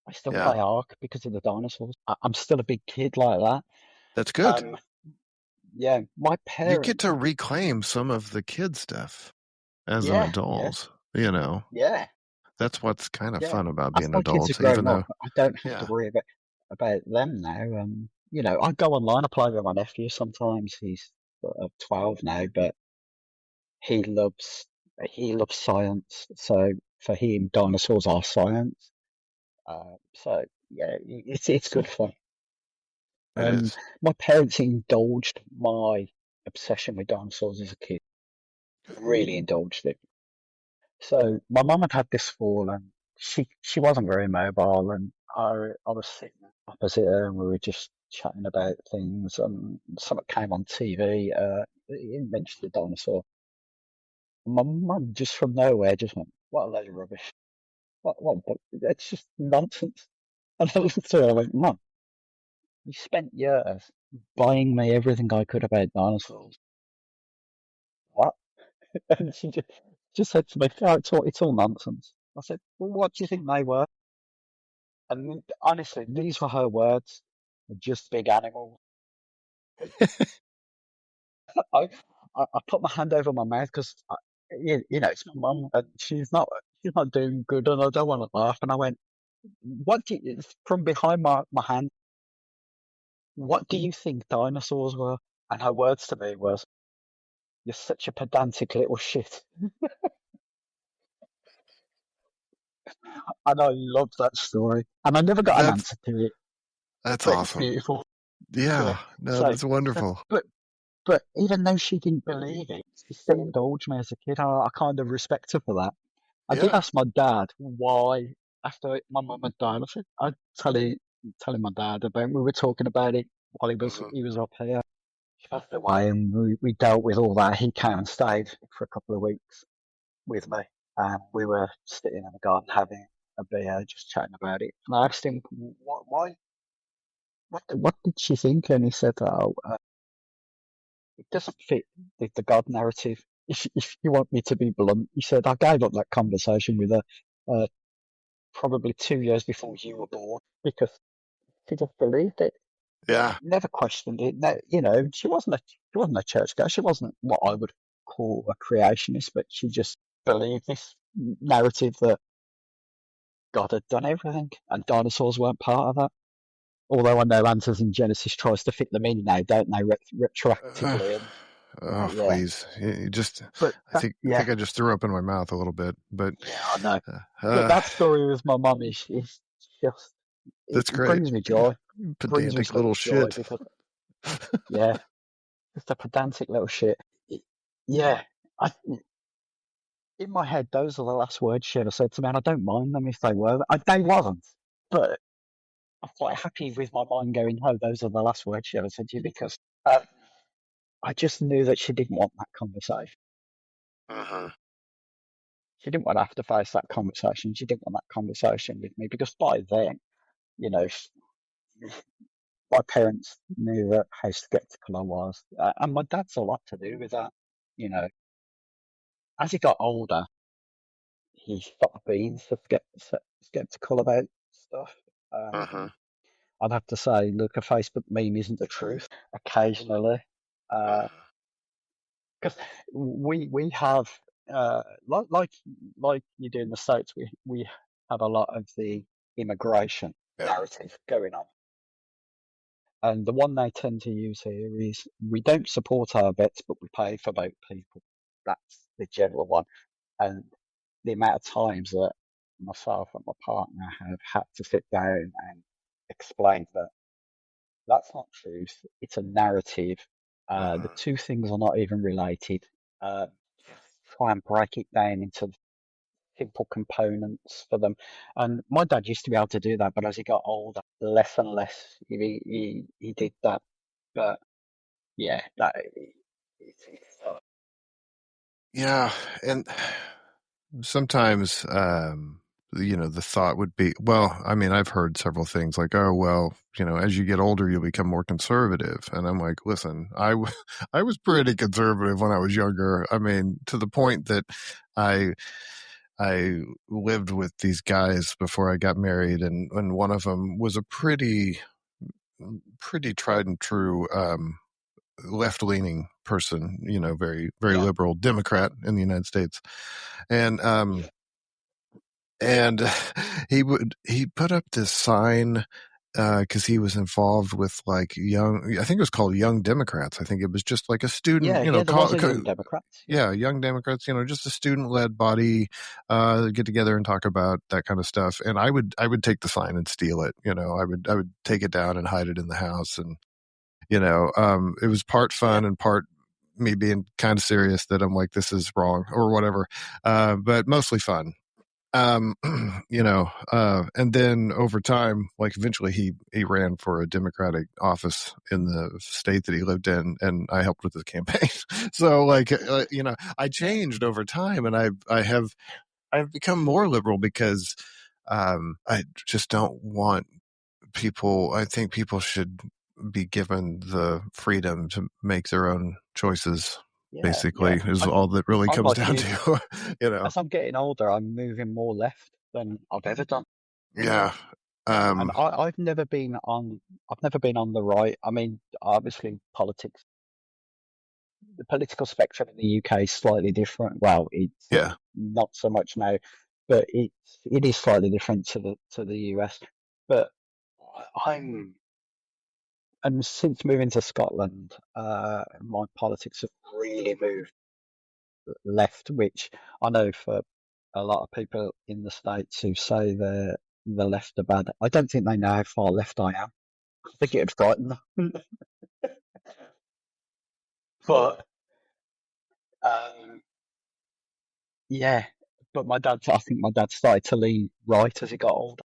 I still yeah. play Ark because of the dinosaurs. I'm still a big kid like that. That's good. Um, yeah, my You get parents. to reclaim some of the kid stuff as an Yeah, yeah, adult. You know, yeah. that's what's kind of Yeah, fun about as being an my kids are adult, grown even up, though, I don't have to yeah. worry about them now. You know, I go online. I play with my nephew sometimes. He's 12 now, but he loves he loves science. So for him, dinosaurs are science. So yeah, it's good fun. It Um, is. my parents indulged my obsession with dinosaurs as a kid. Really indulged it. So my mum had this fall, and she wasn't very mobile, and I was sitting opposite her, and we were just chatting about things, and something came on TV. It mentioned the dinosaur. And my mum just from nowhere just went, "What a load of rubbish! What? It's just nonsense." And I looked at her, and I went, "Mum, you spent years buying me everything I could about dinosaurs. What?" And she just said to me, "Oh, it's all nonsense." I said, "Well, what do you think they were?" And honestly, these were her words. Just big animals. I, I put my hand over my mouth because you know it's my mum and she's not doing good and I don't want to laugh. And I went, "What do you, from behind my hand? What do you think dinosaurs were?" And her words to me was, "You're such a pedantic little shit." And I loved that story. And I never got an That's answer to it, that's but it's awesome. beautiful. Yeah, Yeah. no, So, that's so wonderful. but even though she didn't believe it, she still indulged me as a kid. I kind of respect her for that. I did Yeah. ask my dad why after my mum had died. I said I'd telling my dad about. We were talking about it while Hmm. he was up here. She passed away, and we dealt with all that. He came and stayed for a couple of weeks with me, and we were sitting in the garden having a beer, just chatting about it. And I asked him, why, what did she think? And he said, oh, it doesn't fit the God narrative. If you want me to be blunt, he said, I gave up that conversation with her uh, probably 2 years before you were born because she just believed it. Yeah. Never questioned it. No, you know, she wasn't a church girl. She wasn't what I would call a creationist, but she just believed this narrative that God had done everything and dinosaurs weren't part of that. Although I know Answers in Genesis tries to fit them in now, don't they, Uh, retroactively? And oh, yeah, please. You just, but that, I yeah, think I just threw up in my mouth a little bit, but yeah, I know. uh, But uh, that story with my mum is just, that's it great. brings me joy. Brings me Pedantic so little much joy shit. because, yeah, just a pedantic little shit. Yeah, I, in my head, those are the last words she ever said to me, and I don't mind them if they were. They wasn't, but I'm quite happy with my mind going, no, those are the last words she ever said to you because I just knew that she didn't want that conversation. Hmm. She didn't want to have to face that conversation. She didn't want that conversation with me because by then, you know, my parents knew that how skeptical I was, and my dad's a lot to do with that. You know, as he got older, he stopped being so skeptical about stuff. Um, Hmm. I'd have to say, look, a Facebook meme isn't the truth occasionally. Hmm. Because we have uh, like like like you do in the States, we have a lot of the immigration Yeah. narrative going on, and the one they tend to use here is we don't support our vets, but we pay for boat people. That's the general one, and the amount of times that myself and my partner have had to sit down and explain that that's not truth. It's a narrative. The Hmm. two things are not even related. Uh, Try and break it down into simple components for them. And my dad used to be able to do that, but as he got older, less and less he did that. But yeah, Yeah. And sometimes, the thought would be, well, I mean, I've heard several things like, oh, well, as you get older, you'll become more conservative. And I'm like, listen, I was pretty conservative when I was younger. I mean, to the point that I, I lived with these guys before I got married, and one of them was a pretty tried and true, left leaning person, very, very yeah, liberal Democrat in the United States. And, yeah, and he put up this sign because he was involved with like I think it was called Young Democrats. I think it was just like a student, yeah, yeah. There was a Young Democrats. Yeah, yeah, Young Democrats, just a student led body, get together and talk about that kind of stuff. And I would take the sign and steal it. I would take it down and hide it in the house. And it was part yeah, fun and part me being kind of serious that I'm like, this is wrong or whatever, but mostly fun. um and then over time, like, eventually he ran for a Democratic office in the state that he lived in, and I helped with his campaign. So, like, I yeah, changed over time, and I've become more liberal because I just don't want people. I think people should be given the freedom to make their own choices, yeah, yeah. basically, is all that really I'm comes like down you. to. you know As I'm getting older, I'm moving more left than I've ever done. yeah. And um I've never been on the right. I mean, obviously politics, the political spectrum in the UK is slightly different. Well, it's Yeah. not so much now, but it is slightly different to the US. But I'm and since moving to Scotland, my politics have really moved left, which I know for a lot of people in the States who say the left are bad. I don't think they know how far left I am. I think it'd frighten them. But um, yeah, but I think my dad started to lean right as he got older.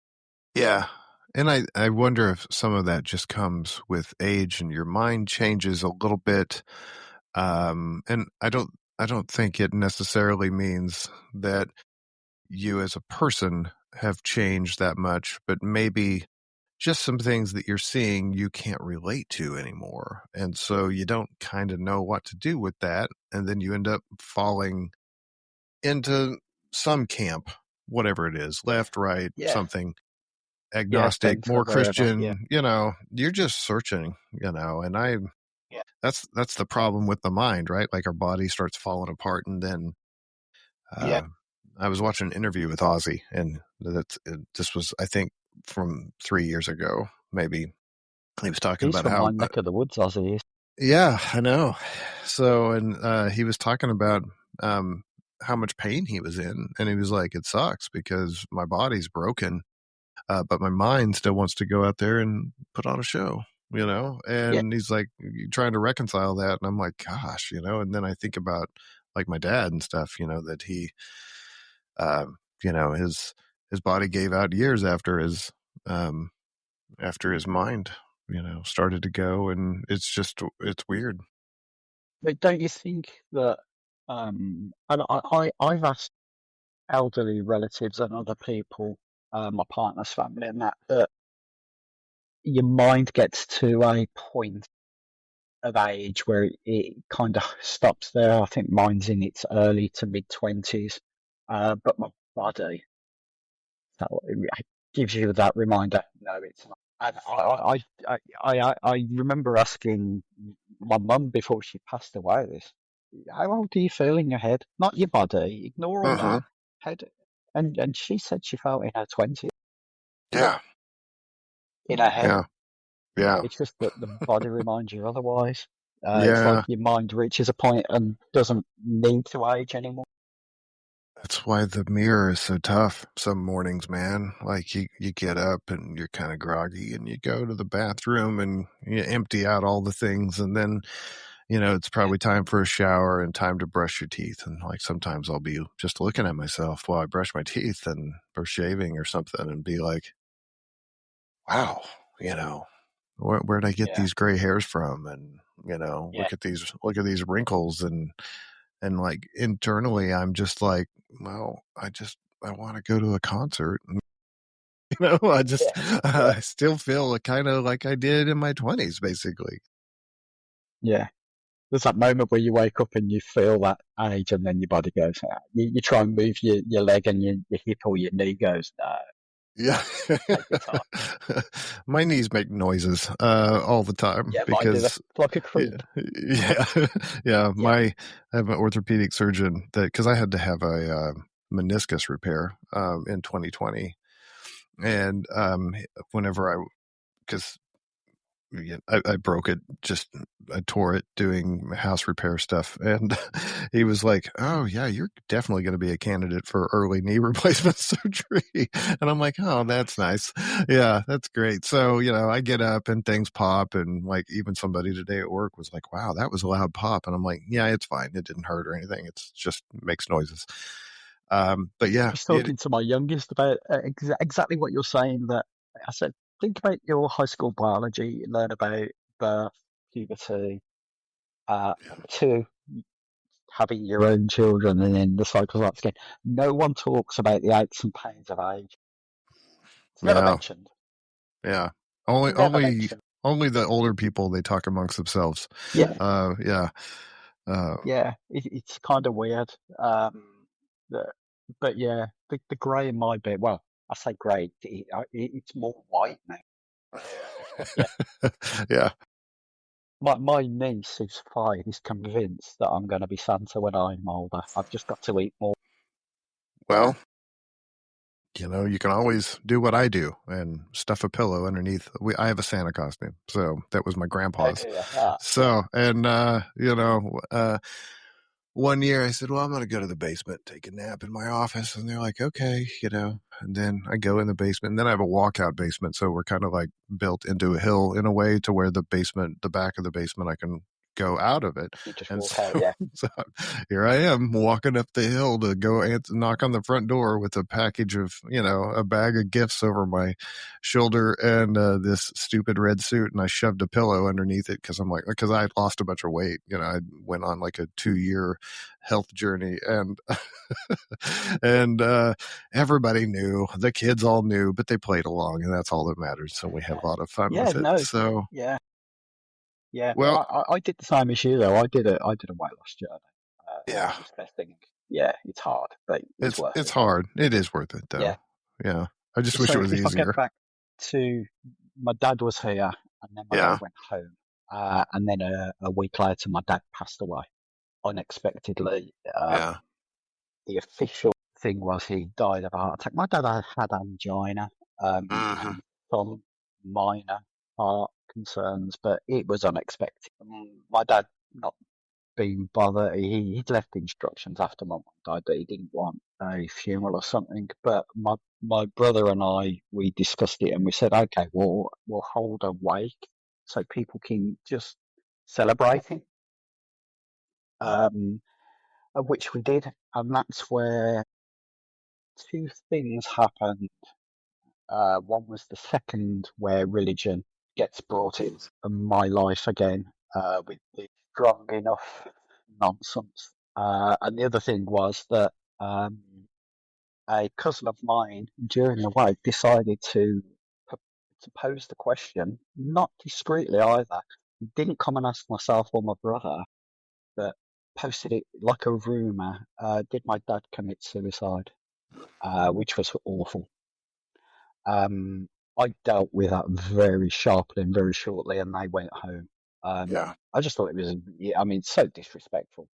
Yeah. And I wonder if some of that just comes with age and your mind changes a little bit. And I don't think it necessarily means that you as a person have changed that much, but maybe just some things that you're seeing you can't relate to anymore. And so you don't kind of know what to do with that. And then you end up falling into some camp, whatever it is, Yeah, left, right, yeah, something, yeah. agnostic, Centre, more wherever. Yeah, Christian, you're just searching, and yeah, that's the problem with the mind, right? Like our body starts falling apart. And then yeah. uh, I was watching an interview with Ozzy, and this was, I think, from 3 years ago, maybe. He was talking He's about from how, my neck of the woods, Ozzy is. yeah, I know. So, and he was talking about um, how much pain he was in, and he was like, "It sucks because my body's broken, but my mind still wants to go out there and put on a show." Yeah, And he's like trying to reconcile that, and I'm like, "Gosh," and then I think about like my dad and stuff, that he, his body gave out years um, after his mind, started to go, and it's weird. but don't you think that? And I've asked elderly relatives and other people, my partner's family, and that your mind gets to a point of age where it kind of stops there. I think mine's in its early to mid 20s, but my body it gives you that reminder. No, it's not. And I remember asking my mum before she passed away this, how old do you feel in your head? Not your body. Ignore all Uh-huh. that. Head. And she said she felt in her 20s Yeah. in her head. Yeah. Yeah. It's just that the body reminds you otherwise. It's like Yeah. your mind reaches a point and doesn't need to age anymore. That's why the mirror is so tough some mornings, man. Like you get up and you're kind of groggy and you go to the bathroom and you empty out all the things, and then, it's Yeah, probably time for a shower and time to brush your teeth. And like sometimes I'll be just looking at myself while I brush my teeth and or shaving or something and be like, wow, where'd I get yeah, these gray hairs from? And, yeah, look at these wrinkles. And like internally, I'm just like, well, I want to go to a concert. And, yeah, yeah, I still feel kind of like I did in my 20s, basically. yeah. There's that moment where you wake up and you feel that age, and then your body goes. You try and move your leg, and your hip or your knee goes. No, Yeah. take your time. My knees make noises all the time Yeah, mine do. It's because like a yeah, creep. yeah, yeah. Yeah, I have an orthopedic surgeon that, because I had to have a meniscus repair in 2020, and whenever because yeah, I broke it. Just I tore it doing house repair stuff, and he was like, "Oh yeah, you're definitely going to be a candidate for early knee replacement surgery." And I'm like, "Oh, that's nice. Yeah, that's great." So I get up and things pop, and like even somebody today at work was like, "Wow, that was a loud pop," and I'm like, "Yeah, it's fine. It didn't hurt or anything. It's just makes noises." But I yeah, was talking to my youngest about exactly what you're saying. That I said, think about your high school biology. You learn about birth, puberty, up to having your own children, and then the cycle starts again. No one talks about the aches and pains of age. It's never yeah, mentioned. yeah. Only, Never only, mentioned. only the older people, they talk amongst themselves. Yeah, Yeah. Uh, yeah. It's kind of weird. The, but yeah, the grey in my bit. Well, I say grey. It's more white now. Yeah. yeah. My niece, who's 5, is convinced that I'm going to be Santa when I'm older. I've just got to eat more. Well, you can always do what I do and stuff a pillow underneath. I have a Santa costume, so that was my Oh, grandpa's. do you? Ah, yeah, So, and one year I said, "Well, I'm going to go to the basement, take a nap in my office," and they're like, "Okay," And then I go in the basement, and then I have a walkout basement, so we're kind of like built into a hill in a way to where the back of the basement, I can go out of it. You just And walk out, yeah. so here I am walking up the hill to go knock on the front door with a package of, a bag of gifts over my shoulder and this stupid red suit. And I shoved a pillow underneath it because I lost a bunch of weight. I went on like a 2-year health journey, and and everybody knew, the kids all knew, but they played along, and that's all that matters. So we had a lot of fun Yeah, with it. no, So, yeah, yeah. well, I did the same as you though. I did a weight loss journey. And yeah, I just kept thinking, yeah, it's hard, but it's worth it's it. hard. It is worth it, Yeah. though. Yeah, I just wish So it was if I get easier. back to my dad was here, and then my dad Yeah, went home, and then a week later, my dad passed away unexpectedly. yeah, The official thing was he died of a heart attack. My dad had angina, hmm, and some minor heart concerns, but it was unexpected. My dad not being bothered. He'd left instructions after my mum died that he didn't want a funeral or something. But my brother and I, we discussed it and we said, okay, we'll hold a wake so people can just celebrate him. Um, which we did, and that's where two things happened. One was the second where religion gets brought into my life again, with the strong enough nonsense. And the other thing was that um, a cousin of mine during the wake decided to pose the question, not discreetly either. He didn't come and ask myself or my brother, but posted it like a rumor. Did my dad commit suicide? Which was awful. Um, I dealt with that very sharply and very shortly, and they went home. yeah, I just thought it was, yeah, I mean, so disrespectful.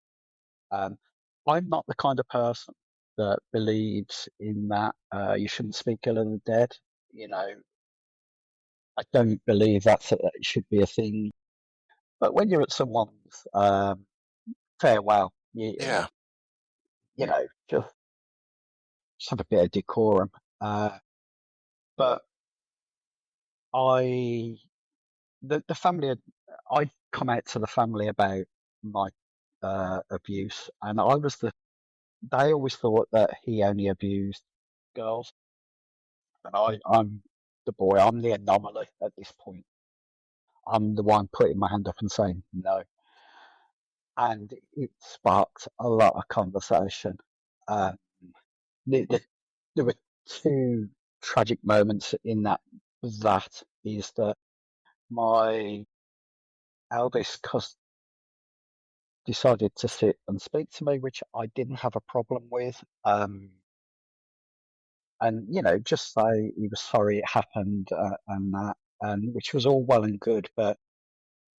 Um, I'm not the kind of person that believes in that you shouldn't speak ill of the dead. You know, I don't believe that it should be a thing. But when you're at someone's farewell, yeah, you know, just have a bit of decorum. But I the family had, I'd come out to the family about my abuse, and they always thought that he only abused girls, and I'm the boy, I'm the anomaly at this point. I'm the one putting my hand up and saying no, and it sparked a lot of conversation. Um, the, the, there were two tragic moments in that. That is that my eldest cousin decided to sit and speak to me, which I didn't have a problem with. And just say he was sorry it happened, and that, and which was all well and good. But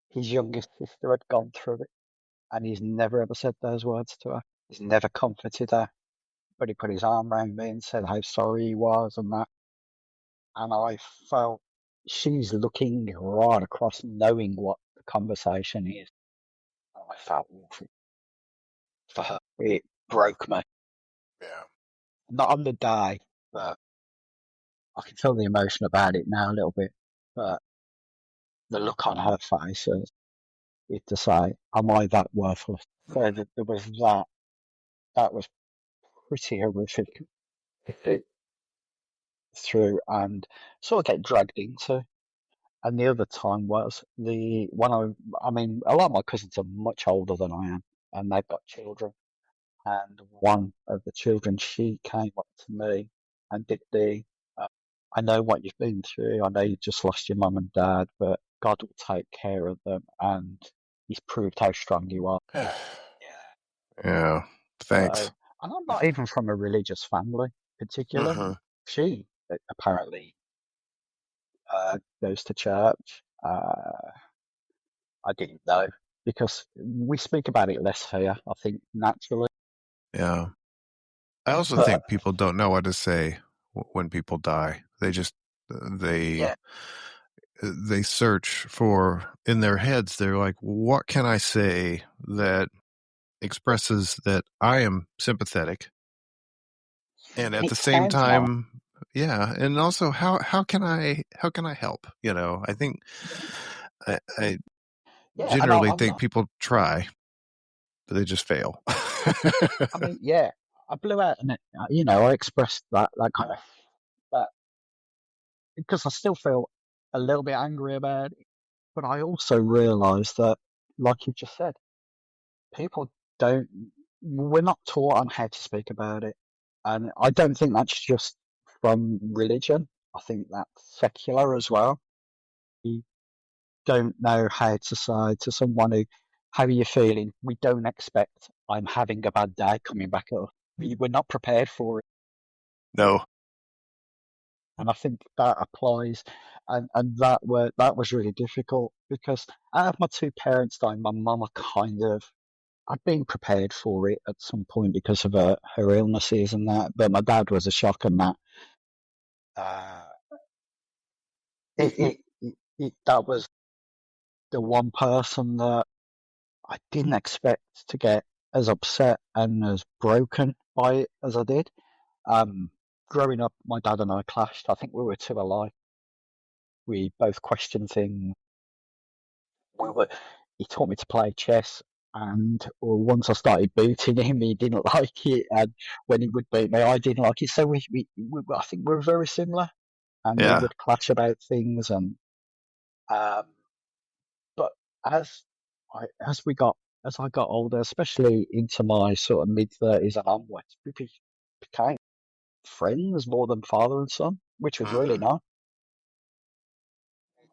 his youngest sister had gone through it, and he's never ever said those words to her. He's never comforted her, but he put his arm around me and said how sorry he was and that. And I felt she's looking right across, knowing what the conversation is. And I felt awful for her. It broke me. yeah. Not on the day, but I can feel the emotion about it now a little bit. But the look on her face is to say, "Am I that worthless?" So there was that. That was pretty horrific to sit through and sort of get dragged into. And the other time was the one I mean, a lot of my cousins are much older than I am, and they've got children. And one of the children, she came up to me and did I know what you've been through. I know you just lost your mum and dad, but God will take care of them, and He's proved how strong you are. Yeah. Yeah. So, Thanks. and I'm not even from a religious family, particularly. Hmm. She apparently goes to church. I didn't know because we speak about it less here, I think, naturally. Yeah. I also But think people don't know what to say when people die. They yeah, they search for, in their heads, they're like, what can I say that expresses that I am sympathetic, and at the it same sounds nice. time, yeah, and also how can I help? I think I Yeah, and generally think people try, but they just fail. I mean, yeah, I blew out, and you know, I expressed that kind of that because I still feel a little bit angry about it, but I also realise that, like you just said, people don't. We're not taught on how to speak about it, and I don't think that's just from religion. I think that's secular as well. We don't know how to say to someone who, "How are you feeling?" We don't expect, "I'm having a bad day," coming back up. We're not prepared for it. No. And I think that applies, and that was really difficult because out of my two parents dying, my mum, I'd been prepared for it at some point because of her illnesses and that, but my dad was a shock, and that uh, that was the one person that I didn't expect to get as upset and as broken by it as I did. Um, Growing up, my dad and I clashed. I think we were too alike. We both questioned things. we were, he taught me to play chess, and once I started beating him, he didn't like it, and when he would beat me, I didn't like it. So I think we're very similar, and we Yeah. would clash about things. And um, but as as we got as I got older, especially into my sort of mid 30s and onwards, we became friends more than father and son, which was really Hmm. nice.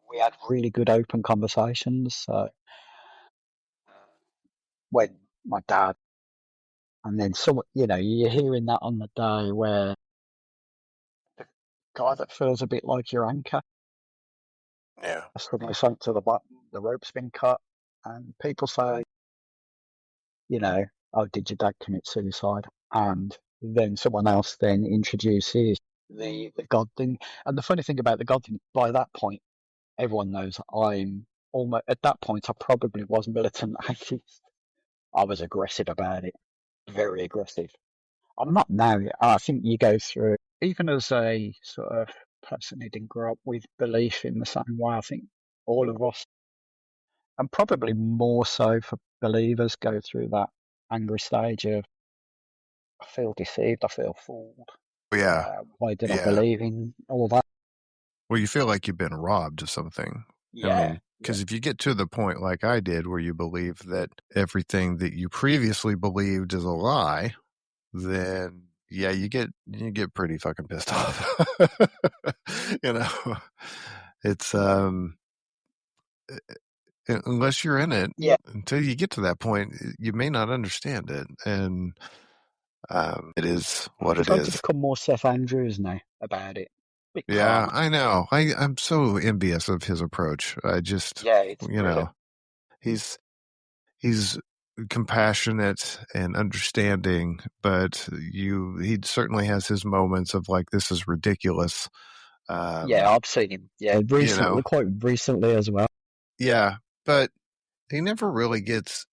We had really good open conversations. So when my dad And then someone, you know, you're hearing that on the day where the guy that feels a bit like your anchor Yeah. has suddenly sunk to the bottom, the rope's been cut, and people say, you know, "Oh, did your dad commit suicide?" And then someone else then introduces the God thing. And the funny thing about the God thing, by that point, everyone knows I'm almost, at that point, I probably was militant atheist. I was aggressive about it, very aggressive. I'm not now. I think you go through, even as a sort of person who didn't grow up with belief in the same way, I think all of us, and probably more so for believers, go through that angry stage of, I feel deceived, I feel fooled. Yeah. Why did I Yeah. believe in all that? Well, you feel like you've been robbed of something. I Yeah, mean, yeah, because if you get to the point like I did where you believe that everything that you previously believed is a lie, then yeah, you get pretty fucking pissed off. you know, it's unless you're in it, yeah. until you get to that point, you may not understand it, and it is what I'm it trying to is. become more Seth Andrews now about it. A bit Yeah, calmer. I know. I'm so envious of his approach. I just, Yeah, it's you brilliant. know, he's he's compassionate and understanding, but he certainly has his moments of like, this is ridiculous. Yeah, Um, I've seen him. Yeah, you know, recently, quite recently as well. yeah, but he never really gets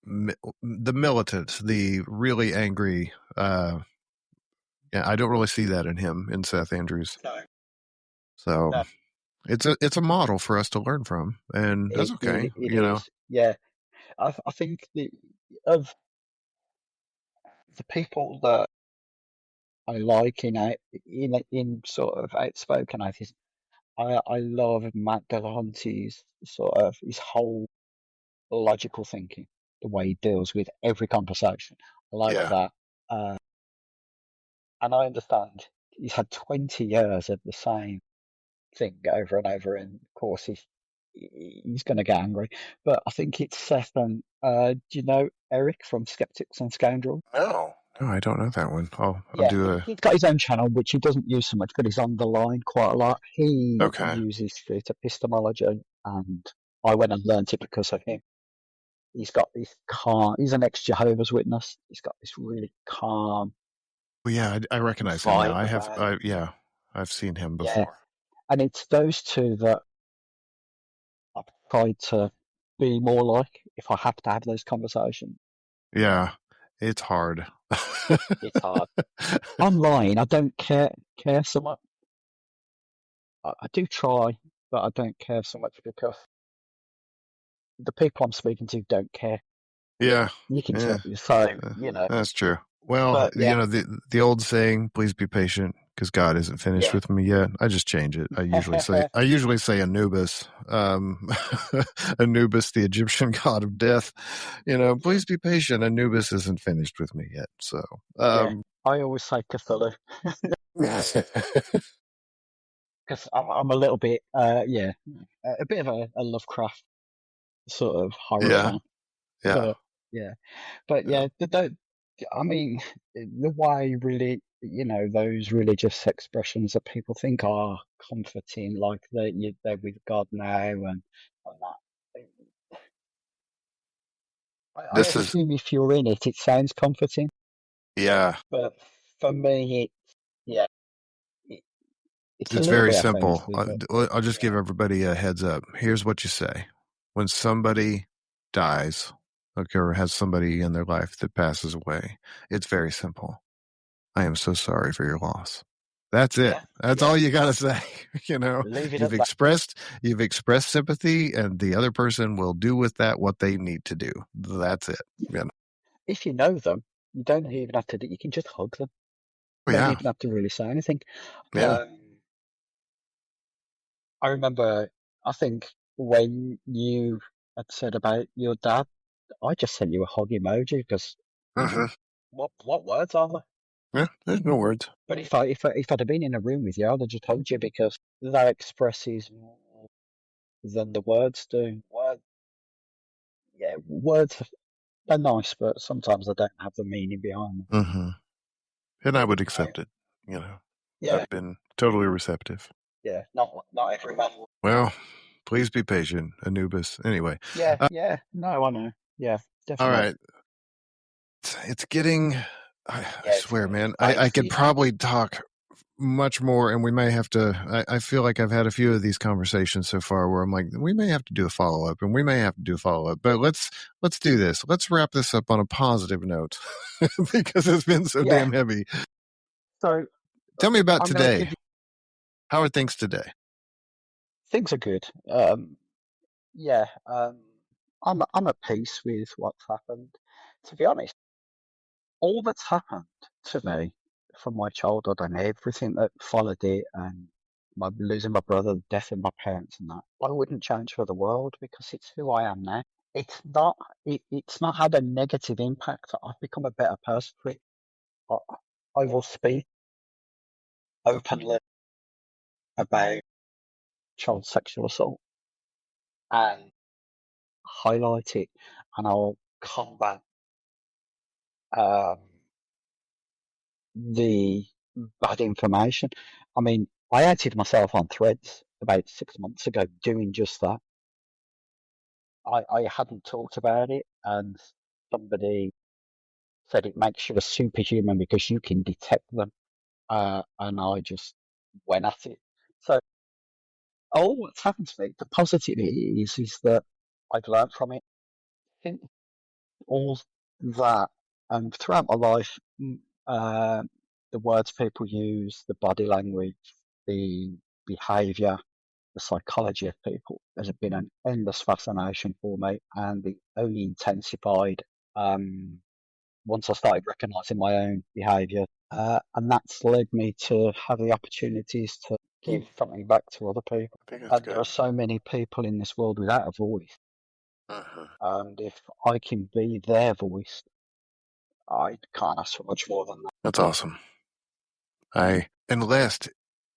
the militant, the really angry. Yeah, I don't really see that in him, in Seth Andrews. No, So no, it's a model for us to learn from, and that's okay. it is. Yeah, I think of the people that I like in sort of outspoken atheists, I love Matt Delahanty's sort of his whole logical thinking, the way he deals with every conversation. I like Yeah, that, uh, and I understand he's had 20 years of the same thing over and over, and of course he's going to get angry. But I think it's Seth and do you know Eric from Skeptics and Scoundrels? no, no, I don't know that one. I'll Yeah, do a he's got his own channel, which he doesn't use so much, but he's on the line quite a lot. He okay. uses street epistemology, and I went and learnt it because of him. He's got this calm, he's an ex-Jehovah's Witness. He's got this really calm Well, yeah, I recognize him now. vibe about it. Yeah, I've seen him Yeah. before. And it's those two that I've tried to be more like if I have to have those conversations. Yeah, it's hard. It's hard. Online, I don't care so much. I do try, but I don't care so much because the people I'm speaking to don't care. Yeah. You can Yeah. tell. So, you know, That's true. Well, but yeah, the old saying, "Please be patient, because God isn't finished yeah. with me yet." I just change it. I usually say Anubis, Anubis, the Egyptian god of death. Please be patient. Anubis isn't finished with me yet. So, Yeah. um, I always say Cthulhu because I'm a little bit, yeah, a bit of a Lovecraft sort of horror yeah, fan. yeah, But yeah, but yeah. yeah, I mean, the way really, those religious expressions that people think are comforting, like they're with God now and that. I This is assume if you're in it, it sounds comforting, yeah. but for me, yeah, it, it's a It's little very bit simple. offensive, but I'll just give yeah, everybody a heads up. Here's what you say when somebody dies, okay, or has somebody in their life that passes away. It's very simple. I am so sorry for your loss. That's it. yeah, That's yeah. all you got to say. Leave it You've at that. expressed you've expressed sympathy, and the other person will do with that what they need to do. That's it. Yeah. If you know them, you don't even have to. You can just hug them. You don't Yeah. even have to really say anything. Yeah. I remember, I think when you had said about your dad, I just sent you a hug emoji because Hmm. what words are there? Yeah. There's no words. But if I'd have been in a room with you, I'd have just hugged you because that expresses more than the words do. Yeah, words are nice, but sometimes they don't have the meaning behind them. Hmm. And I would So, accept it. You know, yeah, I've been totally receptive. yeah, not everyone. Well, please be patient, Anubis. Anyway, Yeah, yeah, no, I know. Yeah, all definitely. right. It's getting. I Yeah, it's swear, getting man. I late for could you now. probably talk much more, and we may have to. I feel like I've had a few of these conversations so far where I'm like, we may have to do a follow up, and we may have to do a follow up. But let's do this. Let's wrap this up on a positive note because it's been so Yeah, damn heavy. so Tell me about I'm going to today. give you How are things today? things are good. Yeah, I'm at peace with what's happened. To be honest, all that's happened to me from my childhood and everything that followed it, and my losing my brother, the death of my parents, and that I wouldn't change for the world because it's who I am now. It's not had a negative impact. I've become a better person for it. I, I will speak openly about child sexual assault and highlight it, and I'll combat um, the bad information. I mean, I outed myself on Threads about 6 months ago doing just that. I hadn't talked about it, and somebody said it makes you a superhuman because you can detect them, and I just went at it. So, all what's happened to me, the positive is that I've learned from it. Since all that, and throughout my life, uh, the words people use, the body language, the behaviour, the psychology of people has been an endless fascination for me, and it only intensified once I started recognising my own behaviour, and that's led me to have the opportunities to give something back to other people. I think that's And there good. are so many people in this world without a voice, Uh-huh. and if I can be their voice, I can't ask for much more than that. That's awesome. I enlist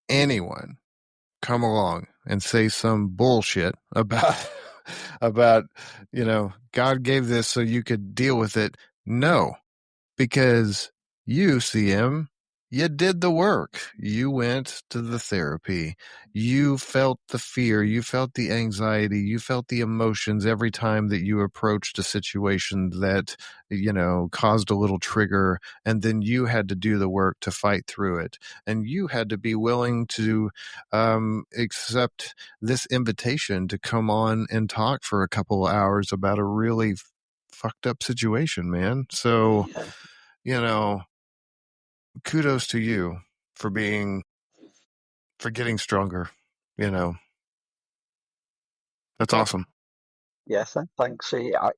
anyone come along and say some bullshit about about God gave this so you could deal with it. No, because you, CM, you did the work. You went to the therapy. You felt the fear. You felt the anxiety. You felt the emotions every time that you approached a situation that, caused a little trigger. And then you had to do the work to fight through it. And you had to be willing to accept this invitation to come on and talk for a couple of hours about a really fucked up situation, man. So, you know, kudos to you for for getting stronger. You know, that's Well, awesome. Yes, thanks. Yeah,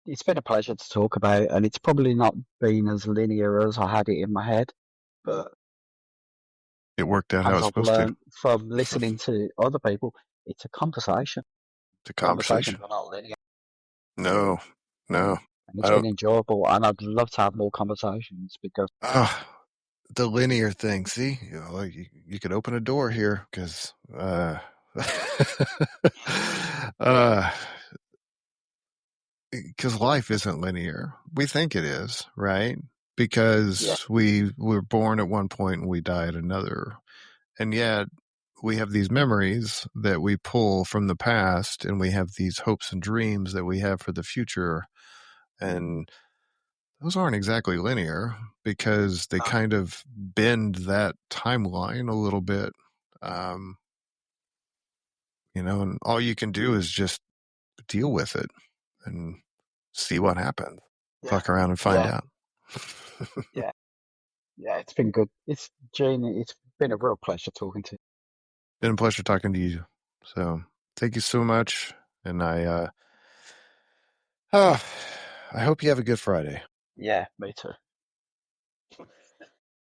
it's been a pleasure to talk about, and it's probably not been as linear as I had it in my head, but It worked out how as it's I've supposed to. learned from listening to other people, it's a conversation. It's a Conversations conversation. are not linear, No, no. and I it's been don't. enjoyable, and I'd love to have more conversations because, Ah, the linear thing. See, like you could open a door here because, yeah, uh, because life isn't linear. We think it is, right? yeah, Because we were born at one point and we die at another. And yet we have these memories that we pull from the past and we have these hopes and dreams that we have for the future. And those aren't exactly linear because they no, kind of bend that timeline a little bit. Um, and all you can do is just deal with it and see what happens. yeah, Fuck around and find yeah, out. yeah, yeah. It's been good. It's Jane. It's been a real pleasure talking to you. Been a pleasure talking to you. So thank you so much. And uh, I hope you have a good Friday. Yeah, me too.